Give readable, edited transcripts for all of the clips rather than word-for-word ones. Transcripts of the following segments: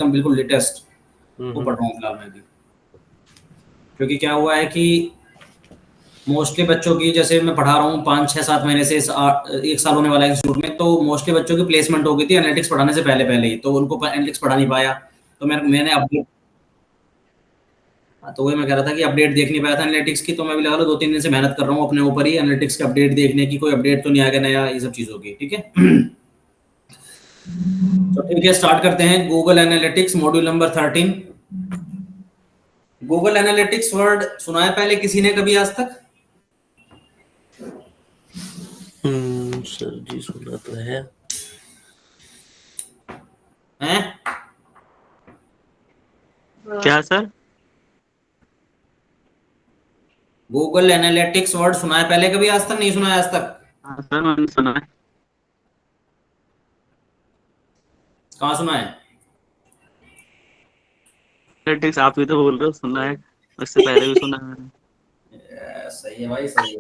एकदम बिल्कुल लेटेस्ट वो हम्म। पढ़ रहा हूँ फिलहाल मैं भी। क्योंकि क्या हुआ है कि मोस्टली बच्चों की, जैसे मैं पढ़ा रहा हूँ 5 6 7 महीने से, 1 साल होने वाला है इंस्टीट्यूट में, तो मोस्टली बच्चों की प्लेसमेंट हो गई थी एनालिटिक्स पढ़ाने से पहले पहले ही, तो उनको एनालिटिक्स पढ़ा नहीं पाया। तो मैंने अपडेट, तो वही मैं कह रहा था कि अपडेट देख नहीं पाया था एनालिटिक्स की, तो मैं भी लगा लो 2 3 दिन से मेहनत कर रहा हूँ अपने ऊपर ही एनालिटिक्स के अपडेट देखने की, कोई अपडेट तो नहीं आ गया नया, ये सब चीज़ों की। ठीक है। तो ठीक है, स्टार्ट करते हैं। Google analytics module number 13। Google analytics word सुना है पहले किसी ने कभी आज तक? सर जी सुना तो है। हैं? क्या सर? गूगल एनालिटिक्स वर्ड सुना है पहले कभी आज तक? नहीं सुना है आज तक? हाँ सर, मैंने सुना है। कहाँ सुना है? एनालिटिक्स आप ही तो बोल रहे हो सुना है, उससे पहले भी सुना है मैंने। सही है भाई, सही है।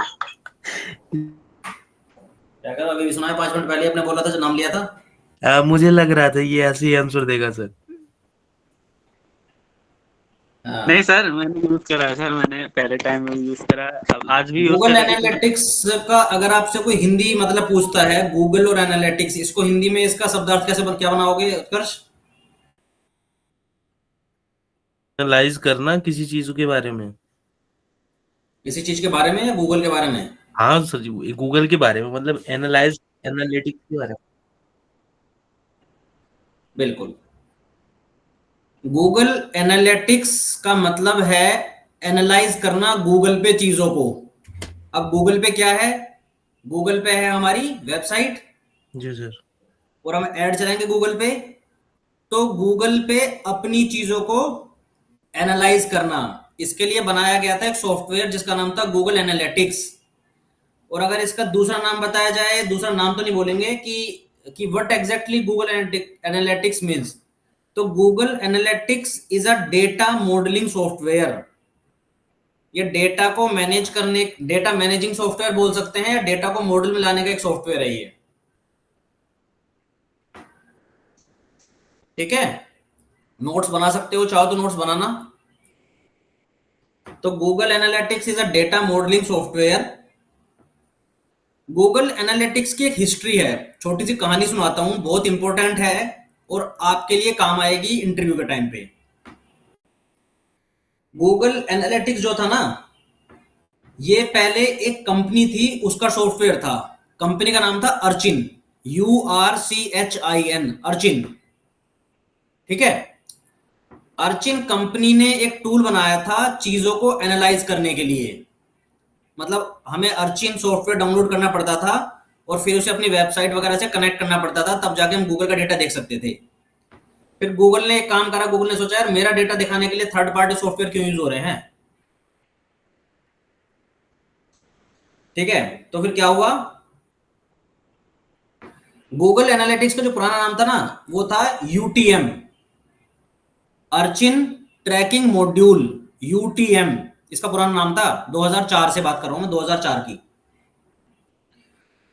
क्या करो, अभी भी सुना है? 5 मिनट पहले आपने बोला था, जो नाम लिया था। मुझे लग रहा था ये ऐसे ही आंसर देगा सर। नहीं हाँ। सर, मैंने यूज करा है सर, मैंने पहले टाइम में यूज करा है, अब आज भी यूज गूगल करेंगे तो मैं। एनालिटिक्स का अगर आपसे कोई हिंदी मतलब पूछता है, गूगल और एनालिटिक्स, इसको हिंदी में इसका शब्दार्थ क्या बनाओगे उत्कर्ष? एनालाइज करना किसी चीज के बारे में। किसी चीज के बारे में या गूगल के बारे में? हाँ सर जी, गूगल के बारे में, मतलब एनालाइज एनालिटिक्स के बारे बिल्कुल। गूगल एनालिटिक्स का मतलब है एनालाइज करना गूगल पे चीजों को। अब गूगल पे क्या है? गूगल पे है हमारी वेबसाइट, में। जी सर। और हम ऐड चलाएंगे गूगल पे, तो गूगल पे अपनी चीजों को एनालाइज करना, इसके लिए बनाया गया था एक सॉफ्टवेयर जिसका नाम था गूगल एनालिटिक्स। और अगर इसका दूसरा नाम बताया जाए, दूसरा नाम तो नहीं बोलेंगे कि what exactly Google analytics means, तो Google analytics is a data modelling software. ये डेटा को मैनेज करने, डेटा मैनेजिंग सॉफ्टवेयर बोल सकते हैं, या डेटा को मॉडल में लाने का एक सॉफ्टवेयर है ये। ठीक है। नोट्स बना सकते हो, चाहो तो नोट्स बनाना। तो Google analytics is a data modelling software. Google analytics की एक हिस्ट्री है, छोटी सी कहानी सुनाता हूं, बहुत इंपॉर्टेंट है और आपके लिए काम आएगी इंटरव्यू के टाइम पे। गूगल एनालिटिक्स जो था ना, ये पहले एक कंपनी थी, उसका सॉफ्टवेयर था। कंपनी का नाम था अर्चिन, URCHIN, अर्चिन। ठीक है। अर्चिन कंपनी ने एक टूल बनाया था चीजों को एनालाइज करने के लिए। मतलब हमें अर्चिन सॉफ्टवेयर डाउनलोड करना पड़ता था और फिर उसे अपनी वेबसाइट वगैरह से कनेक्ट करना पड़ता था, तब जाके हम गूगल का डेटा देख सकते थे। फिर गूगल ने एक काम करा, गूगल ने सोचा यार मेरा डेटा दिखाने के लिए थर्ड पार्टी सॉफ्टवेयर क्यों यूज हो रहे हैं। ठीक है। तो फिर क्या हुआ, गूगल एनालिटिक्स का जो पुराना नाम था ना, वो था UTM, Urchin tracking module, UTM इसका पुराना नाम था। 2004 से बात कर रहा हूं मैं, 2004 की।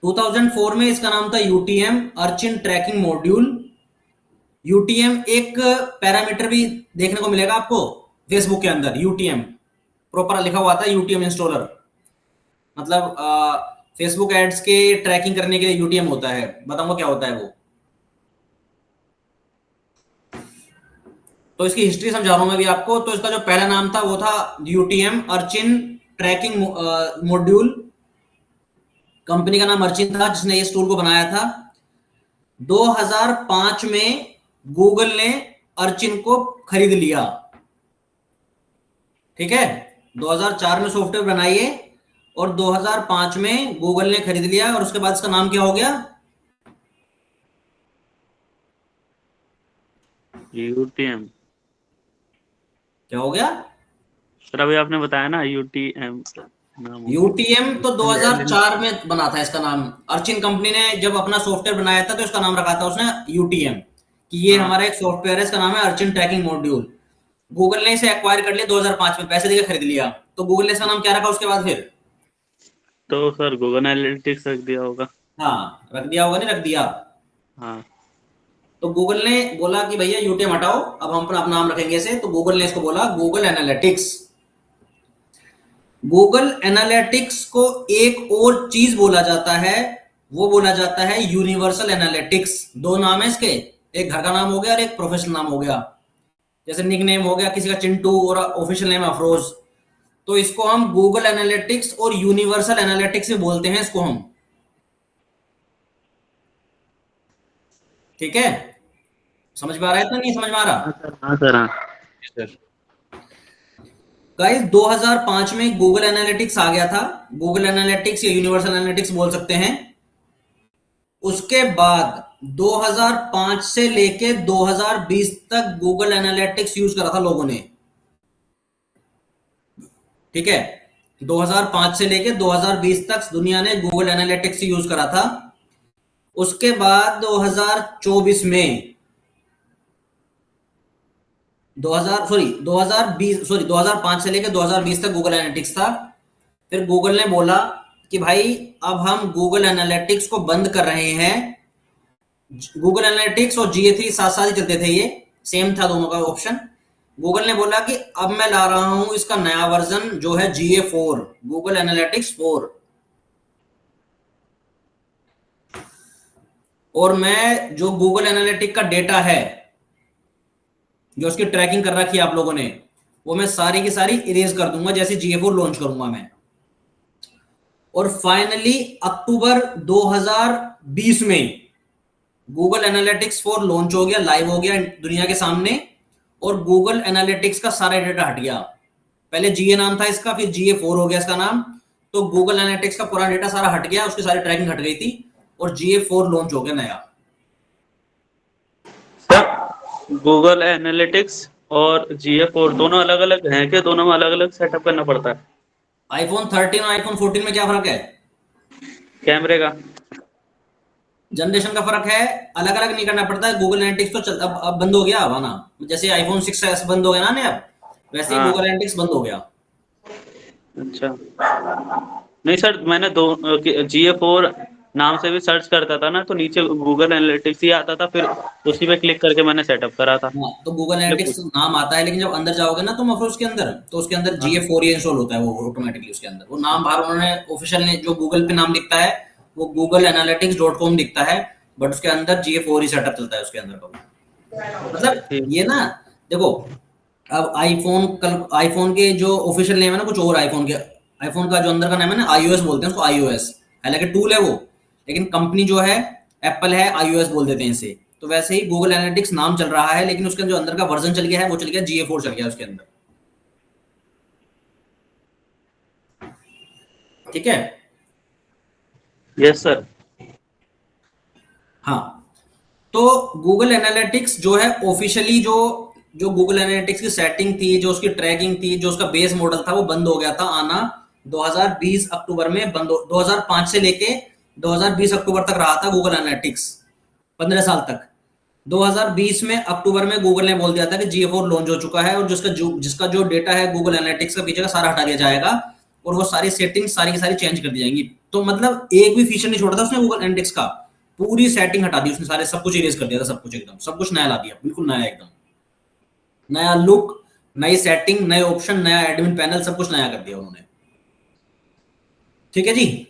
2004 में इसका नाम था UTM, Urchin tracking module. UTM एक पैरामीटर भी देखने को मिलेगा आपको फेसबुक के अंदर, UTM प्रॉपर लिखा हुआ था, UTM इंस्टॉलर। मतलब फेसबुक एड्स के ट्रैकिंग करने के लिए UTM होता है, बताऊंगा क्या होता है वो। तो इसकी हिस्ट्री समझा रहा हूं मैं भी आपको। तो इसका जो पहला नाम था वो था UTM, Urchin tracking module. Company का नाम अर्चिन था जिसने इस टूल को बनाया था। 2005 में गूगल ने अर्चिन को खरीद लिया। ठीक है। 2004 में सॉफ्टवेयर बनाइए और 2005 में गूगल ने खरीद लिया, और उसके बाद इसका नाम क्या हो गया? यूटीएम। क्या हो गया? सर अभी आपने बताया ना यूटीएम नाम हो गया। UTM तो 2004 में बना था इसका नाम। अर्चिन कंपनी ने जब अपना सॉफ्टवेयर बनाया था तो इसका नाम रखा था उसने UTM, कि ये हाँ, हमारा एक सॉफ्टवेयर है, इसका नाम है अर्चिन ट्रैकिंग मॉड्यूल। गूगल ने इसे एक्वायर कर लिया 2005 में, पैसे देकर खरीद लिया। तो गूगल ने इसका नाम क्या रखा उसके बाद फिर? तो सर गूगल एनालिटिक्स रख दिया होगा। हाँ, रख दिया होगा, नहीं रख दिया? हाँ। तो गूगल ने बोला कि भैया यूटीएम हटाओ, अब हम अपना नाम रखेंगे ऐसे। तो गूगल ने इसको बोला गूगल एनालिटिक्स। गूगल एनालिटिक्स को एक और चीज बोला जाता है, वो बोला जाता है यूनिवर्सल एनालिटिक्स। दो नाम है इसके, एक घर का नाम हो गया और एक प्रोफेशनल नाम हो गया। जैसे निक नेम हो गया किसी का चिंटू और ऑफिशियल नेम अफरोज। तो इसको हम गूगल एनालिटिक्स और यूनिवर्सल एनालिटिक्स भी बोलते हैं इसको हम। ठीक है, समझ में आ रहा है? इतना नहीं समझ में आ रहा? हाँ सर, हाँ। सर गाइस 2005 में गूगल एनालिटिक्स आ गया था। गूगल एनालिटिक्स या यूनिवर्सल एनालिटिक्स बोल सकते हैं। उसके बाद 2005 से लेके 2020 तक गूगल एनालिटिक्स यूज करा था लोगों ने। ठीक है, 2005 से लेके 2020 तक दुनिया ने गूगल एनालिटिक्स यूज करा था। उसके बाद 2024 में 2005 से लेकर 2020 तक गूगल एनालिटिक्स था। फिर गूगल ने बोला कि भाई अब हम गूगल एनालिटिक्स को बंद कर रहे हैं। गूगल एनालिटिक्स और GA3 साथ साथ ही चलते थे, ये सेम था दोनों का ऑप्शन। गूगल ने बोला कि अब मैं ला रहा हूं इसका नया वर्जन जो है GA4, गूगल एनालिटिक्स 4। और मैं जो गूगल एनालिटिक का डेटा है, जो उसकी ट्रैकिंग कर रखी है आप लोगों ने, वो मैं सारी की सारी इरेज कर दूंगा जैसे GA4 लॉन्च करूंगा मैं। और फाइनली अक्टूबर 2020 में गूगल एनालिटिक्स 4 लॉन्च हो गया, लाइव हो गया दुनिया के सामने। और गूगल एनालिटिक्स का सारा डेटा हट गया। पहले GA नाम था इसका, फिर GA4 हो गया इसका नाम। तो गूगल एनालिटिक्स का पूरा डेटा सारा हट गया, उसकी सारी ट्रैकिंग हट गई थी और GA4 लॉन्च हो गया नया। सर गूगल एनालिटिक्स और GA4 दोनों अलग अलग हैं क्या? दोनों में अलग अलग सेटअप करना पड़ता है? iPhone 13 और iPhone 14 में क्या फर्क है? कैमरे का? जनरेशन का फर्क है, अलग अलग नहीं करना पड़ता है। गूगल एनालिटिक्स तो अब बंद हो गया अब आना। जैसे iPhone 6s बंद हो गया ना अब, वैसे ही हाँ। गूगल एनालिटिक्स बंद हो गया। अच्छा, नहीं सर, मैंने GA4 नाम से भी सर्च करता था ना, तो नीचे गूगल एनालिटिक्स ही आता था, फिर उसी पे क्लिक करके मैंने सेटअप करा था। हाँ, तो गूगल एनालिटिक्स नाम आता है, लेकिन जब अंदर जाओगे ना तुम अफरोज के अंदर, तो उसके अंदर GA4 ही इंस्टॉल होता है वो ऑटोमेटिकली। उसके अंदर वो नाम बाहर उन्होंने ऑफिशियल ने जो गूगल पे नाम लिखता है वो googleanalytics.com दिखता है, बट उसके अंदर GA4 ही सेटअप चलता है उसके अंदर का। मतलब ये ना देखो, अब आईफोन के जो ऑफिशियल नेम है ना कुछ और, आईफोन का जो अंदर का नाम है ना iOS बोलते हैं उसको, iOS। हालांकि टूल है वो, लेकिन कंपनी जो है एप्पल है, iOS बोल देते हैं इसे। तो वैसे ही गूगल एनालिटिक्स नाम चल रहा है, लेकिन उसके जो अंदर का वर्जन चल गया है वो चल गया GA4 चल गया उसके अंदर। ठीक है, यस सर। हाँ। तो गूगल एनालिटिक्स जो है ऑफिशियली जो जो गूगल एनालिटिक्स की सेटिंग थी, जो उसकी ट्रैकिंग थी, जो उसका बेस मॉडल था, वो बंद हो गया था आना 2020 अक्टूबर में। 2005 से लेके 2020 अक्टूबर तक रहा था गूगल एनालिटिक्स, 15 साल तक। 2020 में अक्टूबर में गूगल ने बोल दिया था कि GA4 लॉन्च हो चुका है और जिसका जो डेटा है गूगल एनालिटिक्स का पीछे का सारा हटा दिया जाएगा और वो सारी सेटिंग्स सारी की सारी चेंज कर दी जाएंगी। तो मतलब एक भी फीचर नहीं छोड़ा था उसने गूगल एनालिटिक्स का, पूरी सेटिंग हटा दी उसने, सारे सब कुछ इरेज कर दिया था, सब कुछ एकदम, सब कुछ नया ला दिया, बिल्कुल नया, एकदम नया लुक, नई सेटिंग, नए ऑप्शन, नया एडमिन पैनल, सब कुछ नया कर दिया उन्होंने। ठीक है जी,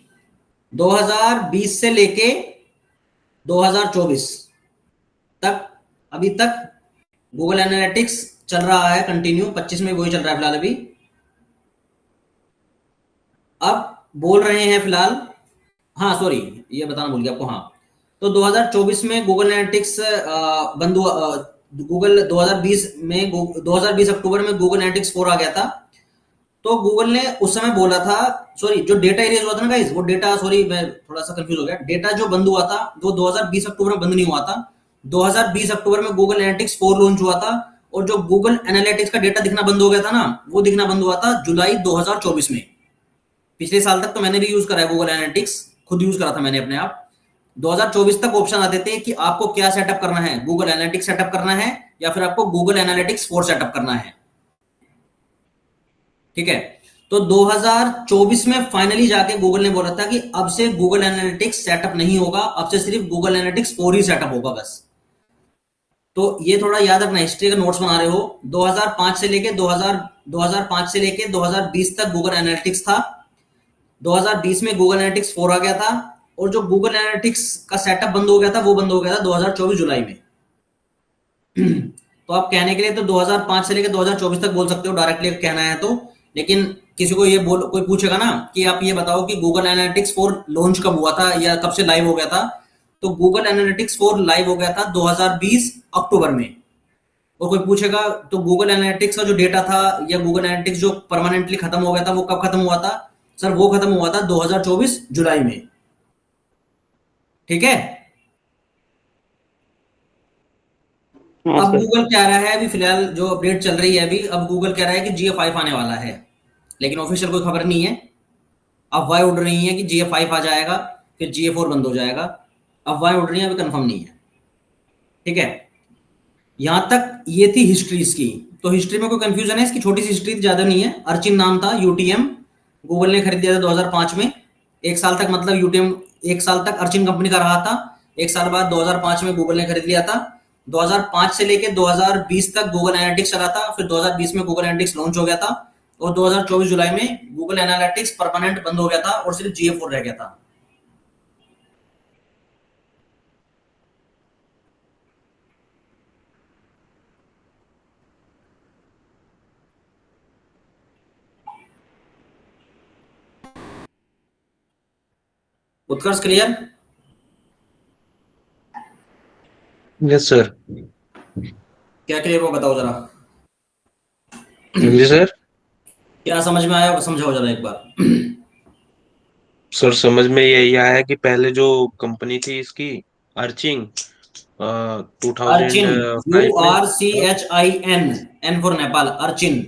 2020 से लेके 2024 तक, अभी तक गूगल एनालिटिक्स चल रहा है कंटिन्यू। 25 में वही चल रहा है फिलहाल अभी। अब बोल रहे हैं फिलहाल, हाँ सॉरी ये बताना भूल गया आपको। हाँ, तो 2024 में गूगल एनालिटिक्स बंद हुआ। गूगल 2020 अक्टूबर में गूगल एनालिटिक्स 4 आ गया था। तो गूगल ने उस समय बोला था, सॉरी जो डेटा इरेज हुआ था ना गाइस, वो डेटा, सॉरी मैं थोड़ा सा कंफ्यूज हो गया, डेटा जो बंद हुआ था वो 2020 अक्टूबर में बंद नहीं हुआ था। 2020 अक्टूबर में गूगल एनालिटिक्स 4 लॉन्च हुआ था और जो गूगल एनालिटिक्स का डेटा दिखना बंद हो गया था ना, वो दिखना बंद हुआ था जुलाई 2024 में। पिछले साल तक तो मैंने भी यूज करा है गूगल एनालिटिक्स, खुद यूज करा था मैंने अपने आप। 2024 तक ऑप्शन आते थे कि आपको क्या सेटअप करना है, गूगल एनालिटिक्स सेटअप करना है या फिर आपको गूगल एनालिटिक्स 4 सेटअप करना है। ठीक है, तो 2024 में फाइनली जाके गूगल ने बोला था कि अब से गूगल एनालिटिक्स सेटअप नहीं होगा, अब से सिर्फ गूगल एनालिटिक्स 4 ही सेटअप होगा बस। तो ये थोड़ा याद रखना, हिस्ट्री का नोट्स बना रहे हो। 2005 से लेके 2005 से लेके 2020 तक गूगल एनालिटिक्स था। 2020 में गूगल एनालिटिक्स 4 आ गया था, और जो गूगल एनालिटिक्स का सेटअप बंद हो गया था वो बंद हो गया था 2024 जुलाई में। तो आप कहने के लिए तो 2005 से लेकर 2024 तक बोल सकते हो डायरेक्टली कहना है तो। लेकिन किसी को ये बोल, कोई पूछेगा ना कि आप ये बताओ कि गूगल एनालिटिक्स 4 लॉन्च कब हुआ था या कब से लाइव हो गया था, तो गूगल एनालिटिक्स 4 लाइव हो गया था 2020 अक्टूबर में। और कोई पूछेगा तो गूगल एनालिटिक्स का जो डेटा था या गूगल एनालिटिक्स जो परमानेंटली खत्म हो गया था वो कब खत्म हुआ था, सर वो खत्म हुआ था 2024 जुलाई में। ठीक है। हाँ अब सर। गूगल कह रहा है अभी फिलहाल जो अपडेट चल रही है अभी, अब गूगल कह रहा है कि GA5 आने वाला है, लेकिन ऑफिशियल कोई खबर नहीं है। अफवाहें उड़ रही हैं कि GA5 आ जाएगा, फिर GA4 बंद हो जाएगा। अफवाहें उड़ रही हैं, अभी कंफर्म नहीं है। ठीक है। यहां तक ये थी हिस्ट्री इसकी। तो हिस्ट्री में कोई कंफ्यूजन है? इसकी छोटी सी हिस्ट्री, ज्यादा नहीं है। अर्चिन नाम था, यूटीएम गूगल ने खरीद लिया था 2005 में। एक साल तक, मतलब यूटीएम एक साल तक अर्चिन कंपनी का रहा था। एक साल बाद 2005 में गूगल ने खरीद लिया था। 2005 से लेके 2020 तक गूगल एनालिटिक्स चला था, फिर 2020 में गूगल एनालिटिक्स लॉन्च हो गया था, और 2024 जुलाई में गूगल एनालिटिक्स परमानेंट बंद हो गया था और सिर्फ GA4 रह गया था। उत्कर्ष क्लियर? Yes sir. क्या क्लियर वो बताओ जरा। हाँ जी सर। क्या समझ में आया, समझाओ जरा एक बार। सर समझ में यही आया कि पहले जो कंपनी थी इसकी, Urchin, two thousand Urchin, U five में। R C H I N, N for Nepal, Urchin.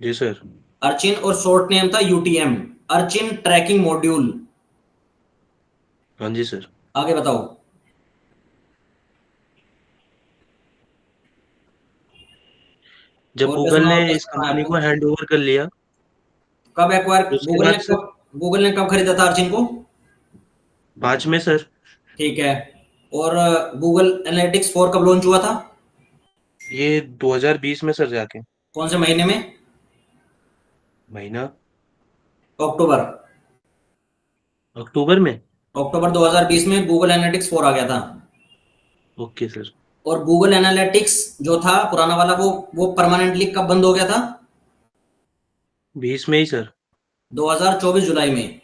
जी सर। अर्चिन और शॉर्ट नेम था यूटीएम, अर्चिन ट्रैकिंग मॉड्यूल। हाँ जी सर। आगे बताओ। जब और क्या गूगल सुना, ने और क्या इस सुना है कंपनी को आपको? हैंड ओवर कर लिया, कब एक्वायर, उसके बाद सर गूगल ने कब खरीदा था अर्चिन को? 5 में सर। ठीक है। और गूगल एनालिटिक्स 4 कब लॉन्च हुआ था? ये 2020 में सर जाके। कौन से महीने में? महीना अक्टूबर। अक्टूबर में। अक्टूबर 2020 में गूगल एनालिटिक्स 4 आ गया था। Okay sir. और गूगल एनालिटिक्स जो था पुराना वाला, वो परमानेंटली कब बंद हो गया था? 20 में ही सर। 2024 जुलाई में।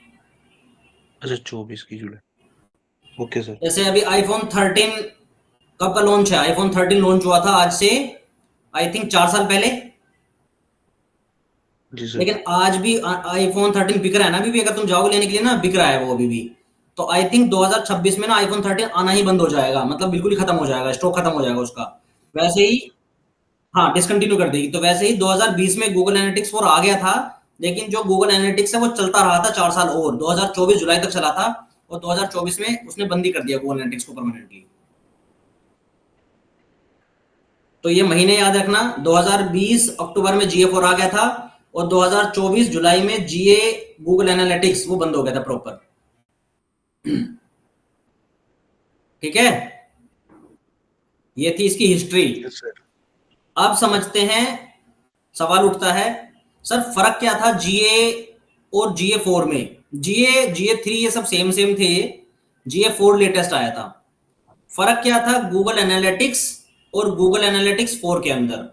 अच्छा 24 की जुलाई। Okay sir. जैसे अभी आईफोन 13 कब का लॉन्च है? आईफोन 13 लॉन्च हुआ था आज से आई थिंक 4 साल पहले। जी सर। लेकिन आज भी आईफोन 13 बिक रहा है ना, अभी भी अगर तुम जाओगे लेने के लिए ना, बिक रहा है वो अभी भी। तो आई थिंक 2026 में ना आईफोन 13 आना ही बंद हो जाएगा, मतलब बिल्कुल ही खत्म हो जाएगा, स्टॉक खत्म हो जाएगा उसका। वैसे ही, हाँ डिसकंटिन्यू कर देगी। तो वैसे ही 2020 में गूगल एनालिटिक्स 4 आ गया था, लेकिन जो गूगल एनालिटिक्स है वो चलता रहा था 4 साल और, 2024 जुलाई तक चला था। और 2024 में उसने बंदी कर दिया गूगल एनालिटिक्स को परमानेंटली। तो ये महीने याद रखना, 2020 अक्टूबर में GA4 आ गया था, और 2024 जुलाई में GA गूगल एनालिटिक्स वो बंद हो गया था प्रॉपर। ठीक है। ये थी इसकी हिस्ट्री। Yes sir. अब समझते हैं, सवाल उठता है, सर फर्क क्या था GA और GA4 में? GA3 ये सब सेम सेम थे, GA4 लेटेस्ट आया था। फर्क क्या था गूगल एनालिटिक्स और गूगल एनालिटिक्स 4 के अंदर?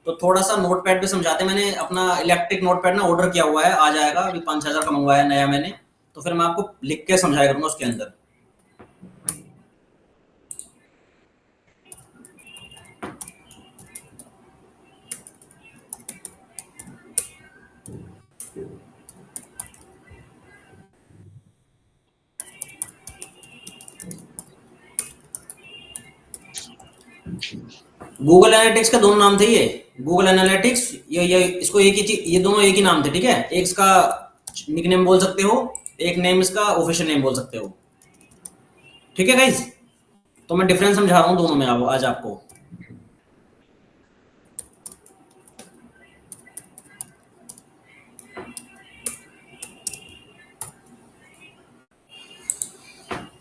तो थोड़ा सा नोटपैड पे समझाते हैं। मैंने अपना इलेक्ट्रिक नोटपैड ना ऑर्डर किया हुआ है, आ जाएगा अभी, 5,000 का मंगवाया नया मैंने। तो फिर मैं आपको लिख के समझाया करूंगा उसके अंदर। गूगल एनालिटिक्स के दोनों नाम थे ये, गूगल एनालिटिक्स, ये इसको एक ही चीज, ये दोनों एक ही नाम थे। ठीक है। एक इसका निकनेम बोल सकते हो, एक नेम इसका ऑफिशियल नेम बोल सकते हो। ठीक है गाइज। तो मैं डिफरेंस समझा रहा हूँ दोनों में आज आपको।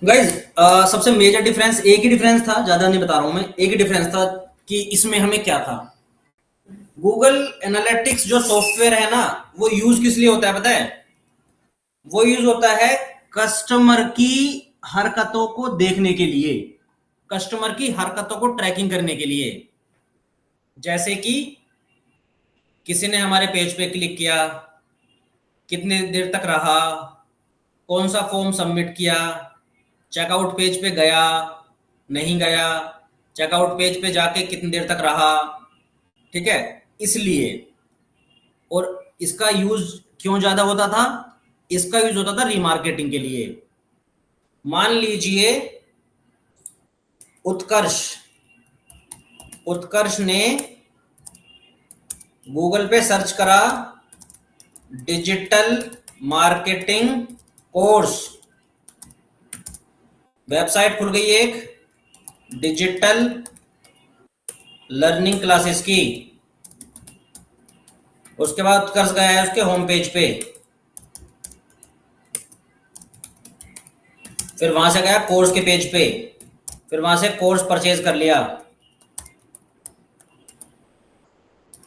गाइज सबसे मेजर डिफरेंस, एक ही डिफरेंस था, ज्यादा नहीं बता रहा हूं मैं, एक ही डिफरेंस था कि इसमें हमें क्या था। गूगल एनालिटिक्स जो सॉफ्टवेयर है ना, वो यूज किस लिए होता है पता है? वो यूज होता है कस्टमर की हरकतों को देखने के लिए, कस्टमर की हरकतों को ट्रैकिंग करने के लिए। जैसे कि किसी ने हमारे पेज पे क्लिक किया, कितने देर तक रहा, कौन सा फॉर्म सबमिट किया, चेकआउट पेज पे गया, नहीं गया, चेकआउट पेज पे जाके कितनी देर तक रहा, ठीक है, इसलिए। और इसका यूज क्यों ज्यादा होता था? इसका यूज होता था रीमार्केटिंग के लिए। मान लीजिए उत्कर्ष, उत्कर्ष ने गूगल पे सर्च करा डिजिटल मार्केटिंग कोर्स, वेबसाइट खुल गई एक डिजिटल लर्निंग क्लासेस की। उसके बाद उत्कर्ष गया है उसके होम पेज पे, फिर वहां से गया कोर्स के पेज पे, फिर वहां से कोर्स परचेज कर लिया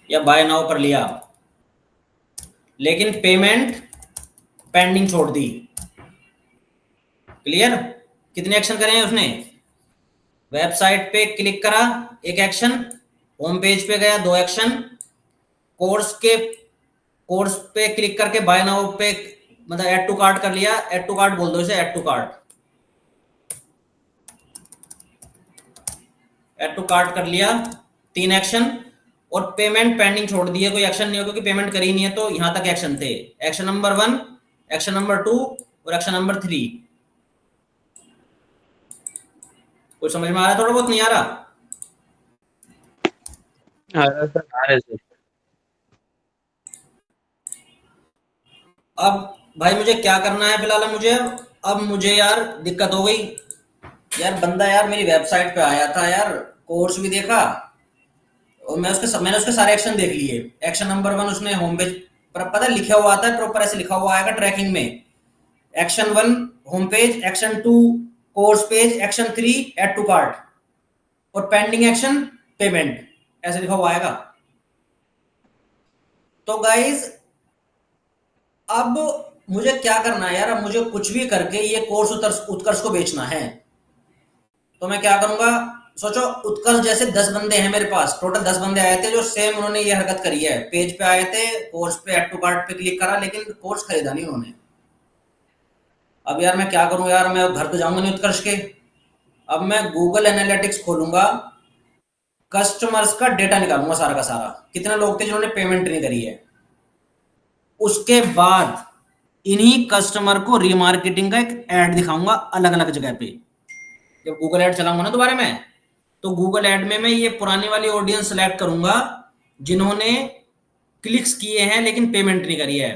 या बाय नाउ कर लिया, लेकिन पेमेंट पेंडिंग छोड़ दी। क्लियर? कितने एक्शन करे हैं उसने? वेबसाइट पे क्लिक करा एक एक्शन, होम पेज पे गया दो एक्शन, कोर्स पे क्लिक करके बाय नाउ पे मतलब ऐड टू कार्ट कर लिया, ऐड टू कार्ट बोल दो इसे, add to cart, add to cart कर लिया, तीन एक्शन। और पेमेंट पेंडिंग छोड़ दी है, कोई एक्शन नहीं हो क्योंकि पेमेंट करी नहीं है, तो यहां तक एक्शन थे। एक्शन नंबर 1, एक्शन नंबर 2 और एक्शन नंबर 3। कुछ समझ में आ रहा है? थोड़ा बहुत नहीं आ रहा? सर। अरे सर। अब भाई मुझे क्या करना है फिलहाल? मुझे अब मुझे यार दिक्कत हो गई यार। बंदा यार मेरी वेबसाइट पे आया था यार, कोर्स भी देखा और मैंने उसके सारे एक्शन देख लिए। एक्शन नंबर 1 उसने होम पेज पर, पता है लिखा हुआ आता है प्रॉपर, ऐसे लिखा हुआ आएगा ट्रैकिंग में, action 1 home page, action 2 course page, action 3 add to cart और पेंडिंग एक्शन पेमेंट, ऐसे लिखा हुआ आएगा। तो गाइज अब मुझे क्या करना है यार? अब मुझे कुछ भी करके ये कोर्स उत्कर्ष को बेचना है। तो मैं क्या करूंगा? सोचो उत्कर्ष जैसे 10 बंदे हैं मेरे पास, टोटल 10 बंदे आए थे जो सेम उन्होंने ये हरकत करी है, पेज पे आए थे, कोर्स पे ऐड टू कार्ट पे क्लिक करा, लेकिन कोर्स खरीदा नहीं उन्होंने। अब यार मैं क्या करूं यार? मैं घर तो जाऊंगा नहीं उत्कर्ष के। अब मैं गूगल एनालिटिक्स खोलूंगा, कस्टमर्स का डेटा निकालूंगा सारा का सारा, कितने लोग थे जिन्होंने पेमेंट नहीं करी है। उसके बाद इन्हीं कस्टमर को रीमार्केटिंग का एक ऐड दिखाऊंगा अलग अलग जगह पे। जब गूगल ऐड चलाऊंगा ना दोबारा मैं, तो गूगल ऐड में मैं ये पुरानी वाली ऑडियंस सेलेक्ट करूंगा जिन्होंने क्लिक्स किए हैं लेकिन पेमेंट नहीं करी है,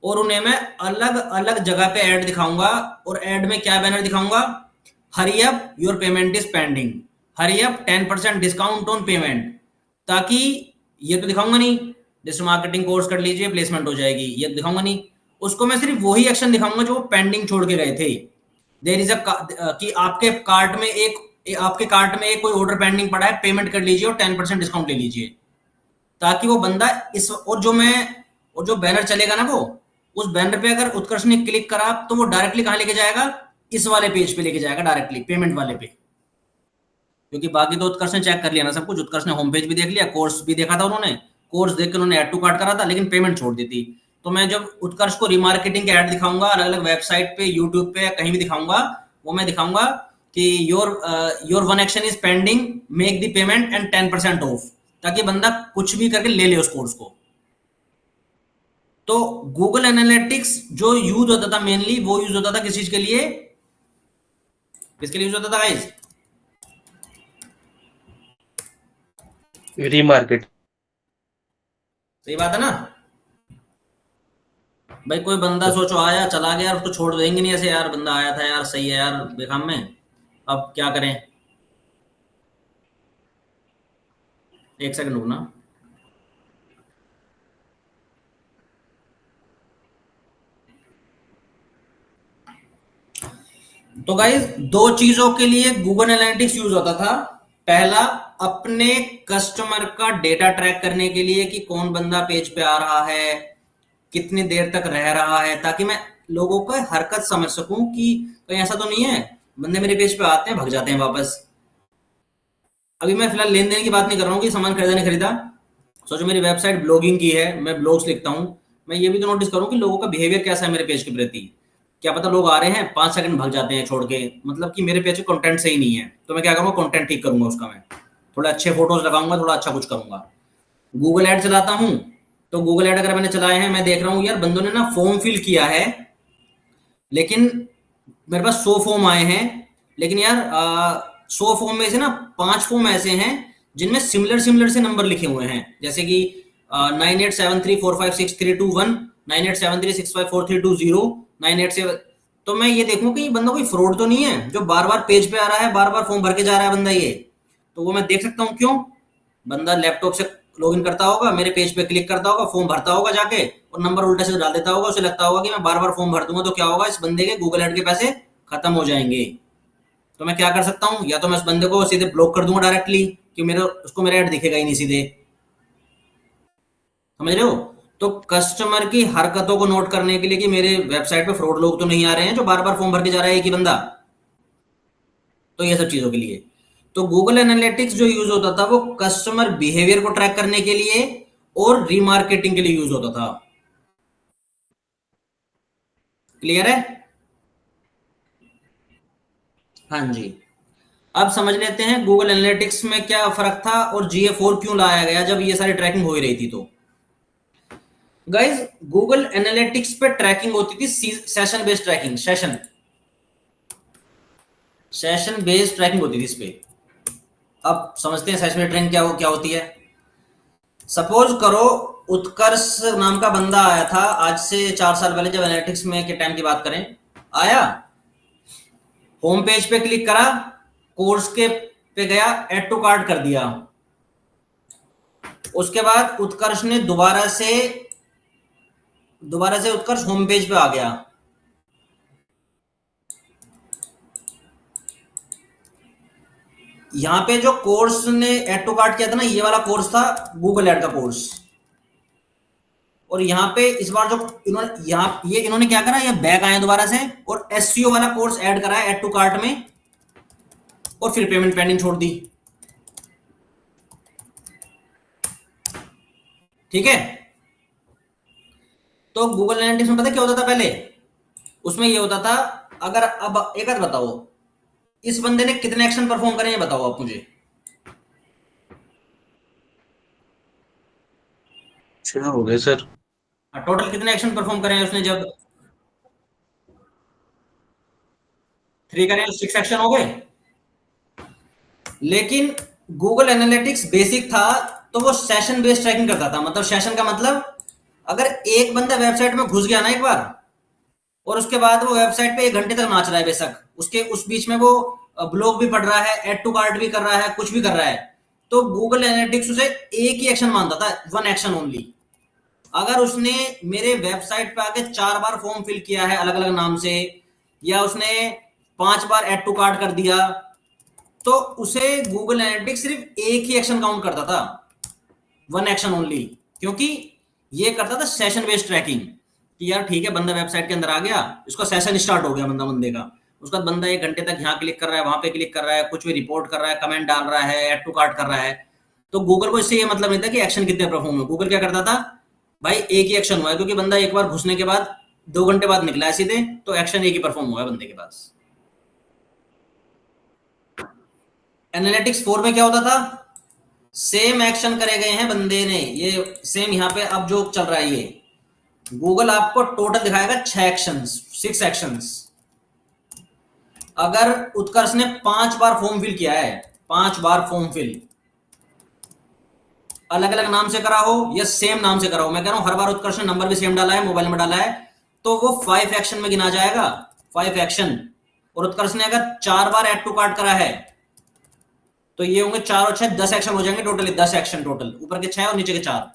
और उन्हें मैं अलग अलग जगह पे ऐड दिखाऊंगा। और ऐड में क्या बैनर दिखाऊंगा? Hurry up your payment is pending, hurry up 10% discount on payment. ताकि ये तो दिखाऊंगा नहीं डिजिटल मार्केटिंग कोर्स कर लीजिए प्लेसमेंट हो जाएगी, ये तो दिखाऊंगा नहीं। उसको मैं सिर्फ वही एक्शन दिखाऊंगा जो पेंडिंग छोड़ के गए थे। देर इज अ कि आपके कार्ट में एक कोई ऑर्डर पेंडिंग पड़ा है, पेमेंट कर लीजिए और 10% डिस्काउंट ले लीजिए। ताकि वो बंदा इस और जो बैनर चलेगा ना, वो उस बैनर पे अगर उत्कर्ष ने क्लिक करा तो वो डायरेक्टली कहां लेके जाएगा? इस वाले पेज पे लेके जाएगा, डायरेक्टली पेमेंट वाले पे। क्योंकि बाकी तो उत्कर्ष ने चेक कर लिया ना सब कुछ, उत्कर्ष ने होम पेज भी देख लिया, कोर्स भी देखा था उन्होंने, कोर्स देख के उन्होंने ऐड टू कार्ट करा था लेकिन पेमेंट छोड़ दी थी। तो मैं जब उत्कर्ष को रिमार्केटिंग के ऐड दिखाऊंगा अलग अलग वेबसाइट पे, यूट्यूब पे, कहीं भी दिखाऊंगा, वो मैं दिखाऊंगा कि your one action is pending, make the payment and 10% of, ताकि बंदा कुछ भी करके ले ले उस कोर्स को। तो गूगल एनालिटिक्स जो यूज होता था मेनली, वो यूज होता था किस चीज के लिए? किसके लिए यूज होता था गाइस? रीमार्केट। सही बात है ना भाई? कोई बंदा सोचो आया चला गया, उसको छोड़ देंगे नहीं ऐसे, यार बंदा आया था यार, सही है यार बेकाम में, अब क्या करें? एक सेकंड रुकना। तो गाइस दो चीजों के लिए गूगल एनालिटिक्स यूज होता था। पहला, अपने कस्टमर का डेटा ट्रैक करने के लिए कि कौन बंदा पेज पे आ रहा है, कितनी देर तक रह रहा है, ताकि मैं लोगों का हरकत समझ सकूं कि कहीं ऐसा तो नहीं है बंदे मेरे पेज पे आते हैं भग जाते हैं वापस। अभी मैं फिलहाल लेन देन की बात नहीं कर रहा हूँ कि सामान खरीदा नहीं खरीदा। सोचो मेरी वेबसाइट ब्लॉगिंग की है, मैं ब्लॉग्स लिखता हूँ, मैं ये भी तो नोटिस करूँ कि लोगों का बिहेवियर कैसा है मेरे पेज के प्रति। क्या पता लोग आ रहे हैं 5 सेकंड भाग जाते हैं छोड़ के, मतलब कि मेरे पेज के कंटेंट सही नहीं है, तो मैं क्या करूँगा, कंटेंट ठीक करूंगा उसका, मैं थोड़ा अच्छे फोटोज लगाऊंगा, थोड़ा अच्छा कुछ करूंगा। गूगल ऐड चलाता हूँ, तो गूगल ऐड अगर मैंने चलाए हैं, मैं देख रहा हूँ यार बंदों ने ना फॉर्म फिल किया है, लेकिन मेरे पास 100 फॉर्म आए हैं, लेकिन यार 100 फॉर्म में से ना 5 फॉर्म ऐसे हैं जिनमें सिमिलर सिमिलर से नंबर लिखे हुए हैं, जैसे कि 9873456321, 9873654320, 987। तो मैं ये देखूं कि ये बंदा कोई फ्रॉड तो नहीं है जो बार बार पेज पे आ रहा है, बार बार फॉर्म भर के जा रहा है बंदा ये। तो वो मैं देख सकता हूँ, क्यों? बंदा लैपटॉप से लॉगिन करता होगा, मेरे पेज पे क्लिक करता होगा, फॉर्म भरता होगा जाके, और नंबर उल्टा से डाल देता होगा। उसे लगता होगा कि मैं बार बार फॉर्म भर दूंगा तो क्या होगा, इस बंदे के गूगल ऐड के पैसे खत्म हो जाएंगे। तो मैं क्या कर सकता हूँ, या तो मैं उस बंदे को सीधे ब्लॉक कर दूंगा डायरेक्टली, कि मेरे उसको मेरा ऐड दिखेगा ही नहीं सीधे। समझ रहे हो? तो कस्टमर की हरकतों को नोट करने के लिए कि मेरे वेबसाइट पे फ्रॉड लोग तो नहीं आ रहे हैं जो बार बार फॉर्म भर के जा रहा है एक ही बंदा, तो ये सब चीजों के लिए तो गूगल एनालिटिक्स जो यूज होता था वो कस्टमर बिहेवियर को ट्रैक करने के लिए और रीमार्केटिंग के लिए यूज होता था। क्लियर है? हाँ जी। अब समझ लेते हैं गूगल एनालिटिक्स में क्या फर्क था और GA4 क्यों लाया गया जब ये सारी ट्रैकिंग हो ही रही थी। तो गाइज गूगल एनालिटिक्स पे ट्रैकिंग होती थी session based tracking, session based tracking होती थी इस पे। अब समझते हैं सेशन बेस्ड ट्रैकिंग क्या होती है। सपोज करो उत्कर्ष नाम का बंदा आया था आज से 4 साल पहले, जब एनालिटिक्स में के टाइम की बात करें, आया, होम पेज पे क्लिक करा, कोर्स के पे गया, ऐड टू कार्ट कर दिया। उसके बाद उत्कर्ष ने दोबारा से उत्कर्ष होम पेज पे आ गया। यहां पे जो कोर्स ने ऐड टू कार्ट किया था ना, ये वाला कोर्स था गूगल ऐड का कोर्स। और यहाँ पे इस बार जो इन्होंने क्या करा, ये बैक आए दोबारा से और SEO वाला कोर्स ऐड करा है ऐड टू कार्ट में, और फिर पेमेंट पेंडिंग छोड़ दी। ठीक है? तो गूगल एनालिटिक्स में पता क्या होता था पहले? उसमें ये होता था, अगर अब एक बात बताओ, इस बंदे ने कितने एक्शन परफॉर्म करे, ये बताओ आप मुझे। क्या हो गया सर? टोटल कितने एक्शन परफॉर्म करे हैं उसने? जब 3 करे, 6 एक्शन हो गए। लेकिन गूगल एनालिटिक्स बेसिक था, तो वो सेशन बेस्ड ट्रैकिंग करता था। मतलब सेशन का मतलब, अगर एक बंदा वेबसाइट में घुस गया ना एक बार, और उसके बाद वो वेबसाइट पे 1 घंटे तक नाच रहा है, बेशक उसके उस बीच में वो ब्लॉग भी पढ़ रहा है, ऐड टू कार्ट भी कर रहा है, कुछ भी कर रहा है, तो गूगल एनालिटिक्स उसे एक ही एक्शन मानता था, 1 एक्शन ओनली। अगर उसने मेरे वेबसाइट पे आके 4 बार फॉर्म फिल किया है अलग अलग नाम से, या उसने 5 बार ऐड टू कार्ट कर दिया, तो उसे गूगल एनालिटिक्स सिर्फ एक ही एक्शन काउंट करता था, 1 एक्शन ओनली। क्योंकि ये करता था सेशन बेस्ड ट्रैकिंग, कि यार ठीक है, बंदा वेबसाइट के अंदर आ गया, इसका सेशन स्टार्ट हो गया बंदे का, उसके बाद बंदा 1 घंटे तक यहाँ क्लिक कर रहा है, वहां पे क्लिक कर रहा है, कुछ भी रिपोर्ट कर रहा है, कमेंट डाल रहा है, ऐड टू कार्ट कर रहा है। तो गूगल को इससे ये मतलब नहीं था कि एक्शन कितने परफॉर्म हुए। गूगल क्या करता था, भाई एक ही एक्शन हुआ है, क्योंकि बंदा एक बार घुसने के बाद 2 घंटे बाद निकला है सीधे, तो एक्शन एक ही परफॉर्म हुआ है बंदे के पास। एनालिटिक्स 4 में क्या होता था, सेम एक्शन करे गए हैं बंदे ने, ये सेम यहाँ पे अब जो चल रहा है, ये गूगल आपको टोटल दिखाएगा 6 एक्शंस, 6 एक्शंस। अगर उत्कर्ष ने 5 बार फॉर्म फिल किया है, 5 बार फॉर्म फिल अलग अलग नाम से करा हो या सेम नाम से करा हो, मैं कह रहा हूं हर बार उत्कर्ष ने नंबर भी सेम डाला है, मोबाइल नंबर डाला है, तो वो 5 एक्शन में गिना जाएगा, 5 एक्शन। और उत्कर्ष ने अगर 4 बार ऐड टू कार्ट करा है, तो ये होंगे 4 और 6, 10 एक्शन हो जाएंगे टोटली, 10 एक्शन टोटल, ऊपर के 6 और नीचे के 4।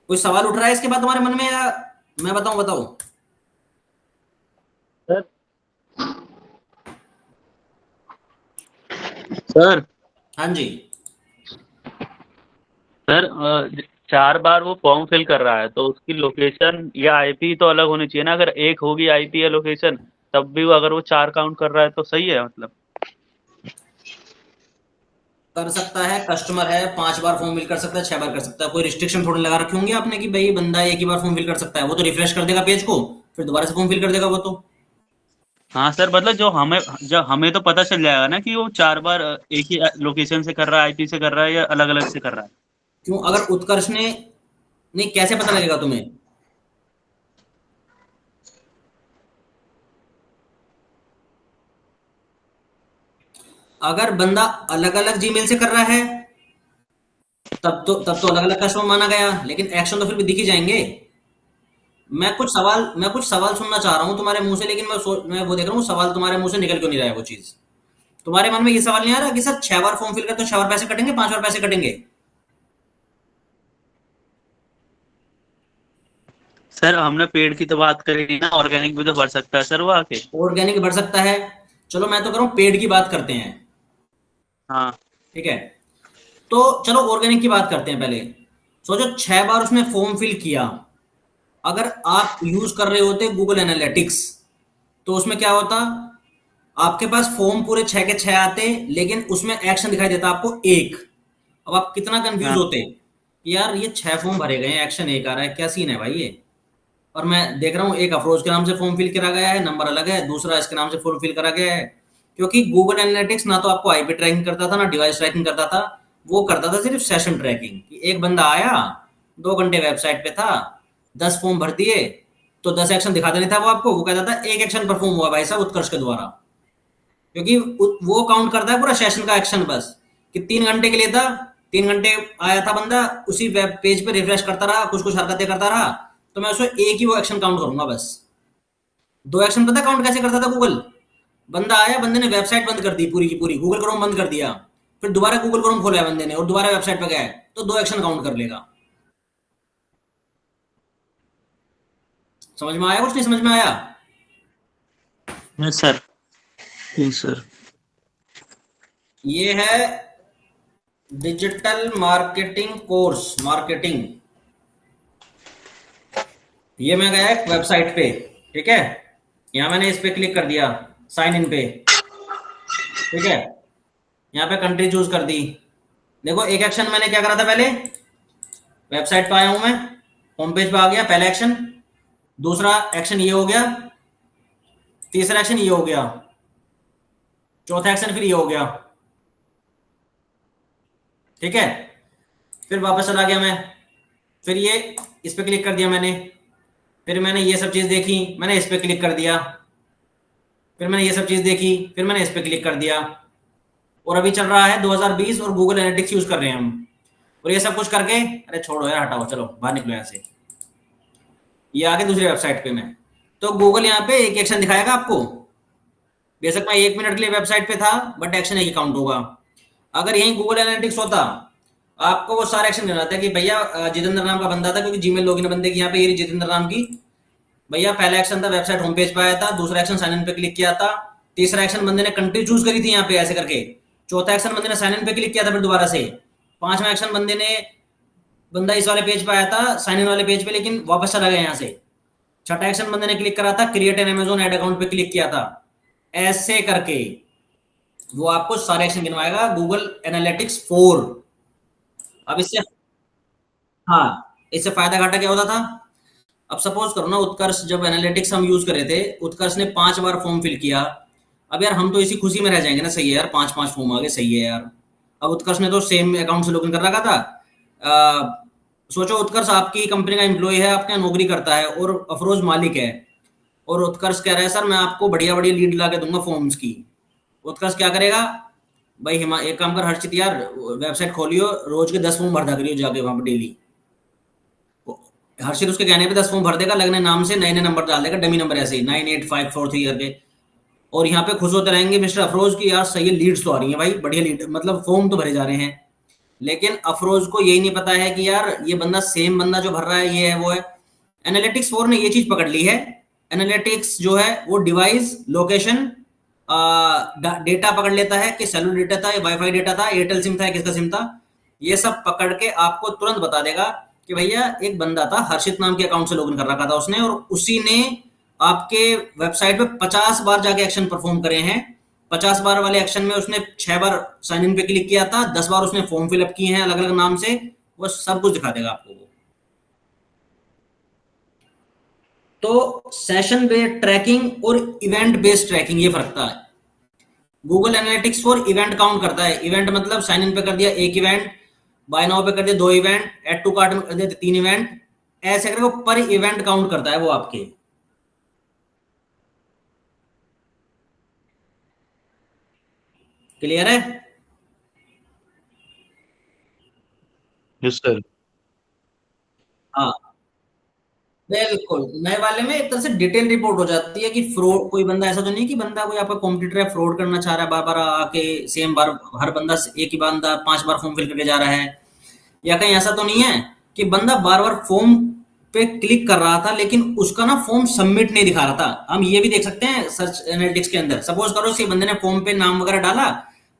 कोई सवाल उठ रहा है इसके बाद तुम्हारे मन में, या मैं बताऊं? सर सर हाँ जी। सर 4 बार वो फॉर्म फिल कर रहा है तो उसकी लोकेशन या आईपी तो अलग होनी चाहिए ना। अगर एक होगी आईपी या लोकेशन तब भी वो, अगर वो 4 काउंट कर रहा है तो सही है मतलब। कर सकता है, कस्टमर है, 5 बार फॉर्म फिल कर सकता है, 6 बार कर सकता है। कोई रिस्ट्रिक्शन थोड़ी लगा रखी होंगी आपने कि भाई बंदा एक ही बार फॉर्म फिल कर सकता है। वो तो रिफ्रेश कर देगा पेज को, फिर दोबारा से फॉर्म फिल कर देगा वो तो। हाँ सर, मतलब जो हमें तो पता चल जाएगा ना कि वो 4 बार एक ही लोकेशन से कर रहा है, आईपी से कर रहा है या अलग अलग से कर रहा है। क्यों, अगर उत्कर्ष ने, नहीं कैसे पता लगेगा तुम्हें? अगर बंदा अलग अलग जीमेल से कर रहा है तब तो अलग अलग कस्टमर माना गया, लेकिन एक्शन तो फिर भी दिख ही जाएंगे। मैं कुछ सवाल सुनना चाह रहा हूँ तुम्हारे मुंह से, लेकिन मैं वो देख रहा हूँ सवाल तुम्हारे मुंह से निकल क्यों नहीं रहा है वो चीज। तुम्हारे मन में ये सवाल नहीं आ रहा कि सर 6 बार फॉर्म फिल करते तो 6 बार पैसे कटेंगे, 5 बार पैसे कटेंगे? सर हमने पेड़ की तो बात करी ना, ऑर्गेनिक भी तो बढ़ सकता है सर वो आके। ऑर्गेनिक बढ़ सकता है। चलो मैं तो कह रहा हूँ पेड की बात करते हैं। हाँ ठीक है, तो चलो ऑर्गेनिक की बात करते हैं पहले। सोचो 6 बार उसने फॉर्म फिल किया। अगर आप यूज कर रहे होते गूगल एनालिटिक्स तो उसमें क्या होता, आपके पास फॉर्म पूरे 6 के 6 आते, लेकिन उसमें एक्शन दिखाई देता आपको एक। अब आप कितना कंफ्यूज हाँ होते कि यार ये 6 फॉर्म भरे गए हैं, एक्शन एक आ रहा है, क्या सीन है भाई ये। और मैं देख रहा हूँ एक अफरोज के नाम से फॉर्म फिल करा गया है, नंबर अलग है, दूसरा इसके नाम से फॉर्म फिल करा गया है। क्योंकि गूगल एनालिटिक्स ना तो आपको आईपी ट्रैकिंग करता था ना डिवाइस ट्रैकिंग करता था। वो करता था सिर्फ सेशन ट्रैकिंग, कि एक बंदा आया, 2 घंटे वेबसाइट पे था, 10 फॉर्म भर दिए, तो 10 एक्शन दिखाता नहीं था वो आपको। वो कहता था एक एक्शन परफॉर्म हुआ भाई साहब उत्कर्ष के द्वारा। क्योंकि वो काउंट करता है पूरा सेशन का एक्शन बस, कि 3 घंटे के लिए था, 3 घंटे आया था बंदा, उसी वेब पेज पे रिफ्रेश करता रहा, कुछ कुछ हरकतें करता रहा, तो मैं उसमें एक ही वो एक्शन काउंट करूंगा बस। 2 एक्शन पता काउंट कैसे करता था गूगल? बंदा आया, बंदे ने वेबसाइट बंद कर दी पूरी की पूरी, गूगल क्रोम बंद कर दिया, फिर दोबारा गूगल क्रोम खोला बंदे ने और दोबारा वेबसाइट पे गया है, तो 2 एक्शन काउंट कर लेगा। समझ में आया कुछ नहीं समझ में आया? Yes sir. Yes sir. ये है डिजिटल मार्केटिंग कोर्स, मार्केटिंग। ये मैं गया एक वेबसाइट पे, ठीक है, यहाँ मैंने इस पे क्लिक कर दिया, साइन इन पे, ठीक है, यहाँ पे कंट्री चूज कर दी। देखो एक एक्शन मैंने क्या करा था पहले, वेबसाइट पे आया हूं मैं, होम पेज पे आ गया, पहला एक्शन, दूसरा एक्शन ये हो गया, तीसरा एक्शन ये हो गया, चौथा एक्शन फिर ये हो गया, ठीक है। फिर वापस चला गया मैं, फिर ये इस पे क्लिक कर दिया मैंने, फिर मैंने ये सब चीज देखी, मैंने इस पे क्लिक कर दिया, फिर मैंने ये सब चीज देखी, फिर मैंने इस पे क्लिक कर दिया। और अभी चल रहा है 2020 और गूगल एनालिटिक्स यूज कर रहे हैं हम। और ये सब कुछ करके, अरे छोड़ो यार हटाओ, चलो बाहर निकलो यहाँ से। ये आगे दूसरी वेबसाइट पे मैं, तो गूगल यहाँ पे एक एक्शन दिखाएगा आपको। बेशक मैं 1 मिनट के लिए वेबसाइट पे था, बट एक्शन एक ही काउंट होगा। अगर यही गूगल एनालिटिक्स होता, आपको वो सारे एक्शन गिनाता है कि भैया जितेंद्र नाम का बंदा था, क्योंकि जीमेल लॉगिन बंदे की यहाँ पे, ये जितेंद्र नाम की, भैया पहला एक्शन था वेबसाइट होम पेज पे आया था, दूसरा एक्शन साइन इन पे क्लिक किया था, तीसरा एक्शन बंदे ने कंट्री चूज करी थी यहाँ पे ऐसे करके, चौथा एक्शन बंदे ने साइन इन पे क्लिक किया था फिर दोबारा से, पांचवा एक्शन बंदा इस वाले पेज पे आया था साइन इन वाले पेज पे, लेकिन वापस चला गया यहाँ से, छठा एक्शन बंदे ने क्लिक करा था create an Amazon ad account पे क्लिक किया था। ऐसे करके वो आपको सारे एक्शन गिनवाएगा गूगल एनालिटिक्स 4। अब इससे, हाँ, इससे फायदा घाटा क्या होता था? अब सपोज करो ना, उत्कर्ष जब एनालिटिक्स हम यूज कर रहे थे, उत्कर्ष ने 5 बार फॉर्म फिल किया। अब यार हम तो इसी खुशी में रह जाएंगे ना, सही है यार, 5 5 फॉर्म आ गए, सही है यार। अब उत्कर्ष ने तो सेम अकाउंट से लॉगिन कर रखा था। सोचो उत्कर्ष आपकी कंपनी का एम्प्लॉय है, आपके यहाँ नौकरी करता है, और अफरोज मालिक है, और उत्कर्ष कह रहा है सर मैं आपको बढ़िया बढ़िया लीड ला के दूंगा फॉर्म्स की। उत्कर्ष क्या करेगा, भाई हिमा एक काम कर हर्षित यार, वेबसाइट खोलियो, रोज के 10 फॉर्म भर करियो जाके वहां पर डेली। हर्षित उसके कहने पे 10 फॉर्म भर देगा, लगने नाम से नए नए नंबर डाल देगा, डमी नंबर ऐसे ही 98543 करके। और यहाँ पे खुश होते रहेंगे मिस्टर अफरोज की, यार सही है लीड्स तो आ रही है भाई, बढ़िया लीड, मतलब फॉर्म तो भरे जा रहे हैं। लेकिन अफरोज को यही नहीं पता है कि यार ये बंदा सेम बंदा जो भर रहा है ये है वो है। एनालिटिक्स 4 ने ये चीज पकड़ ली है। एनालिटिक्स जो है वो डिवाइस, लोकेशन, डेटा पकड़ लेता है कि सेलुलर डेटा था, वाईफाई डेटा था, एयरटेल सिम था, किसका सिम था, ये सब पकड़ के आपको तुरंत बता देगा कि भैया एक बंदा था हर्षित नाम के अकाउंट से लॉगिन कर रखा था उसने, और उसी ने आपके वेबसाइट पे 50 बार जाके एक्शन परफॉर्म करे हैं। 50 बार वाले एक्शन में उसने 6 बार साइन इन पे क्लिक किया था, 10 बार उसने फॉर्म फिलअप किए हैं अलग अलग नाम से, वो सब कुछ दिखा देगा आपको वो। तो सेशन बेस्ड ट्रैकिंग और इवेंट बेस्ड ट्रैकिंग ये फर्क था। Google analytics for event count करता है। इवेंट मतलब साइन इन पे कर दिया एक इवेंट, बाय नाउ पे कर दिया 2 इवेंट, ऐड टू कार्ट में कर दिया 3 इवेंट, ऐसे करके वो पर इवेंट काउंट करता है वो आपके। क्लियर है? Yes sir. हाँ बिल्कुल, नए वाले में एक तरह से डिटेल रिपोर्ट हो जाती है कि फ्रॉड, कोई बंदा ऐसा तो नहीं कि बंदा कोई आपका कॉम्पिटिटर है फ्रॉड करना चाह रहा है, बार बार आके सेम बार, हर बंदा एक ही बंदा 5 बार फॉर्म फिल करके जा रहा है, या कहीं ऐसा तो नहीं है कि बंदा बार बार फॉर्म पे क्लिक कर रहा था लेकिन उसका ना फॉर्म सबमिट नहीं दिखा रहा था। हम ये भी देख सकते हैं सर्च एनालिटिक्स के अंदर, सपोज करो किसी बंदे ने फॉर्म पे नाम वगैरह डाला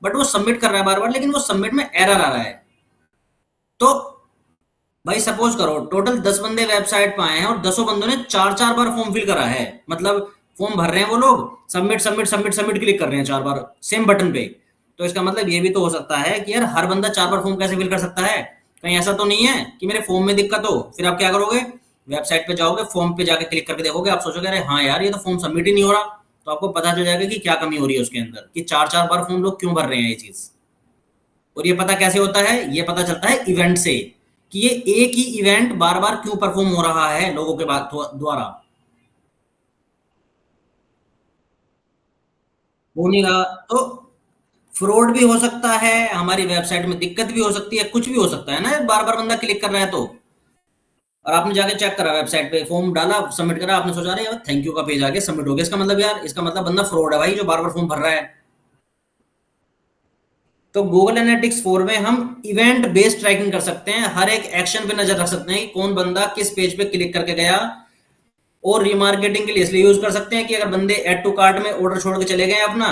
बट वो सबमिट कर रहा है बार बार, लेकिन वो सबमिट में एरर आ रहा है। तो भाई सपोज करो टोटल 10 बंदे वेबसाइट पे आए हैं और 10 बंदों ने 4 4 बार फॉर्म फिल करा है, मतलब फॉर्म भर रहे हैं वो लोग, submit submit submit submit click कर रहे हैं 4 बार सेम बटन पे। तो इसका मतलब ये भी तो हो सकता है कि यार हर बंदा 4 बार फॉर्म कैसे फिल कर सकता है, कहीं ऐसा तो नहीं है कि मेरे फॉर्म में दिक्कत हो। फिर आप क्या करोगे, वेबसाइट पे जाओगे, फॉर्म पे जाके क्लिक करके देखोगे, आप सोचोगे अरे हाँ यार ये तो फॉर्म सबमिट ही नहीं हो रहा, तो आपको पता चल जाएगा कि क्या कमी हो रही है उसके अंदर, कि 4 4 बार फॉर्म लोग क्यों भर रहे हैं ये चीज। और ये पता कैसे होता है, ये पता चलता है इवेंट से, कि ये एक ही इवेंट बार बार क्यों परफॉर्म हो रहा है लोगों के द्वारा। होने का तो फ्रॉड भी हो सकता है, हमारी वेबसाइट में दिक्कत भी हो सकती है, कुछ भी हो सकता है ना, बार बार बंदा क्लिक कर रहा है तो। और आपने जाके चेक करा वेबसाइट पे, फॉर्म डाला, सबमिट करा, आपने सोचा अरे यार थैंक यू का पेज आ गया, सबमिट हो गया, इसका मतलब यार, इसका मतलब बंदा फ्रॉड है भाई जो बार बार फॉर्म भर रहा है। तो गूगल एनालिटिक्स 4 में हम इवेंट बेस्ड ट्रैकिंग कर सकते हैं, हर एक एक्शन पे नजर रख सकते हैं कि कौन बंदा किस पेज पे क्लिक करके गया। और रिमार्केटिंग के लिए इसलिए यूज कर सकते हैं कि अगर बंदे ऐड टू कार्ट में ऑर्डर छोड़ के चले गए अपना,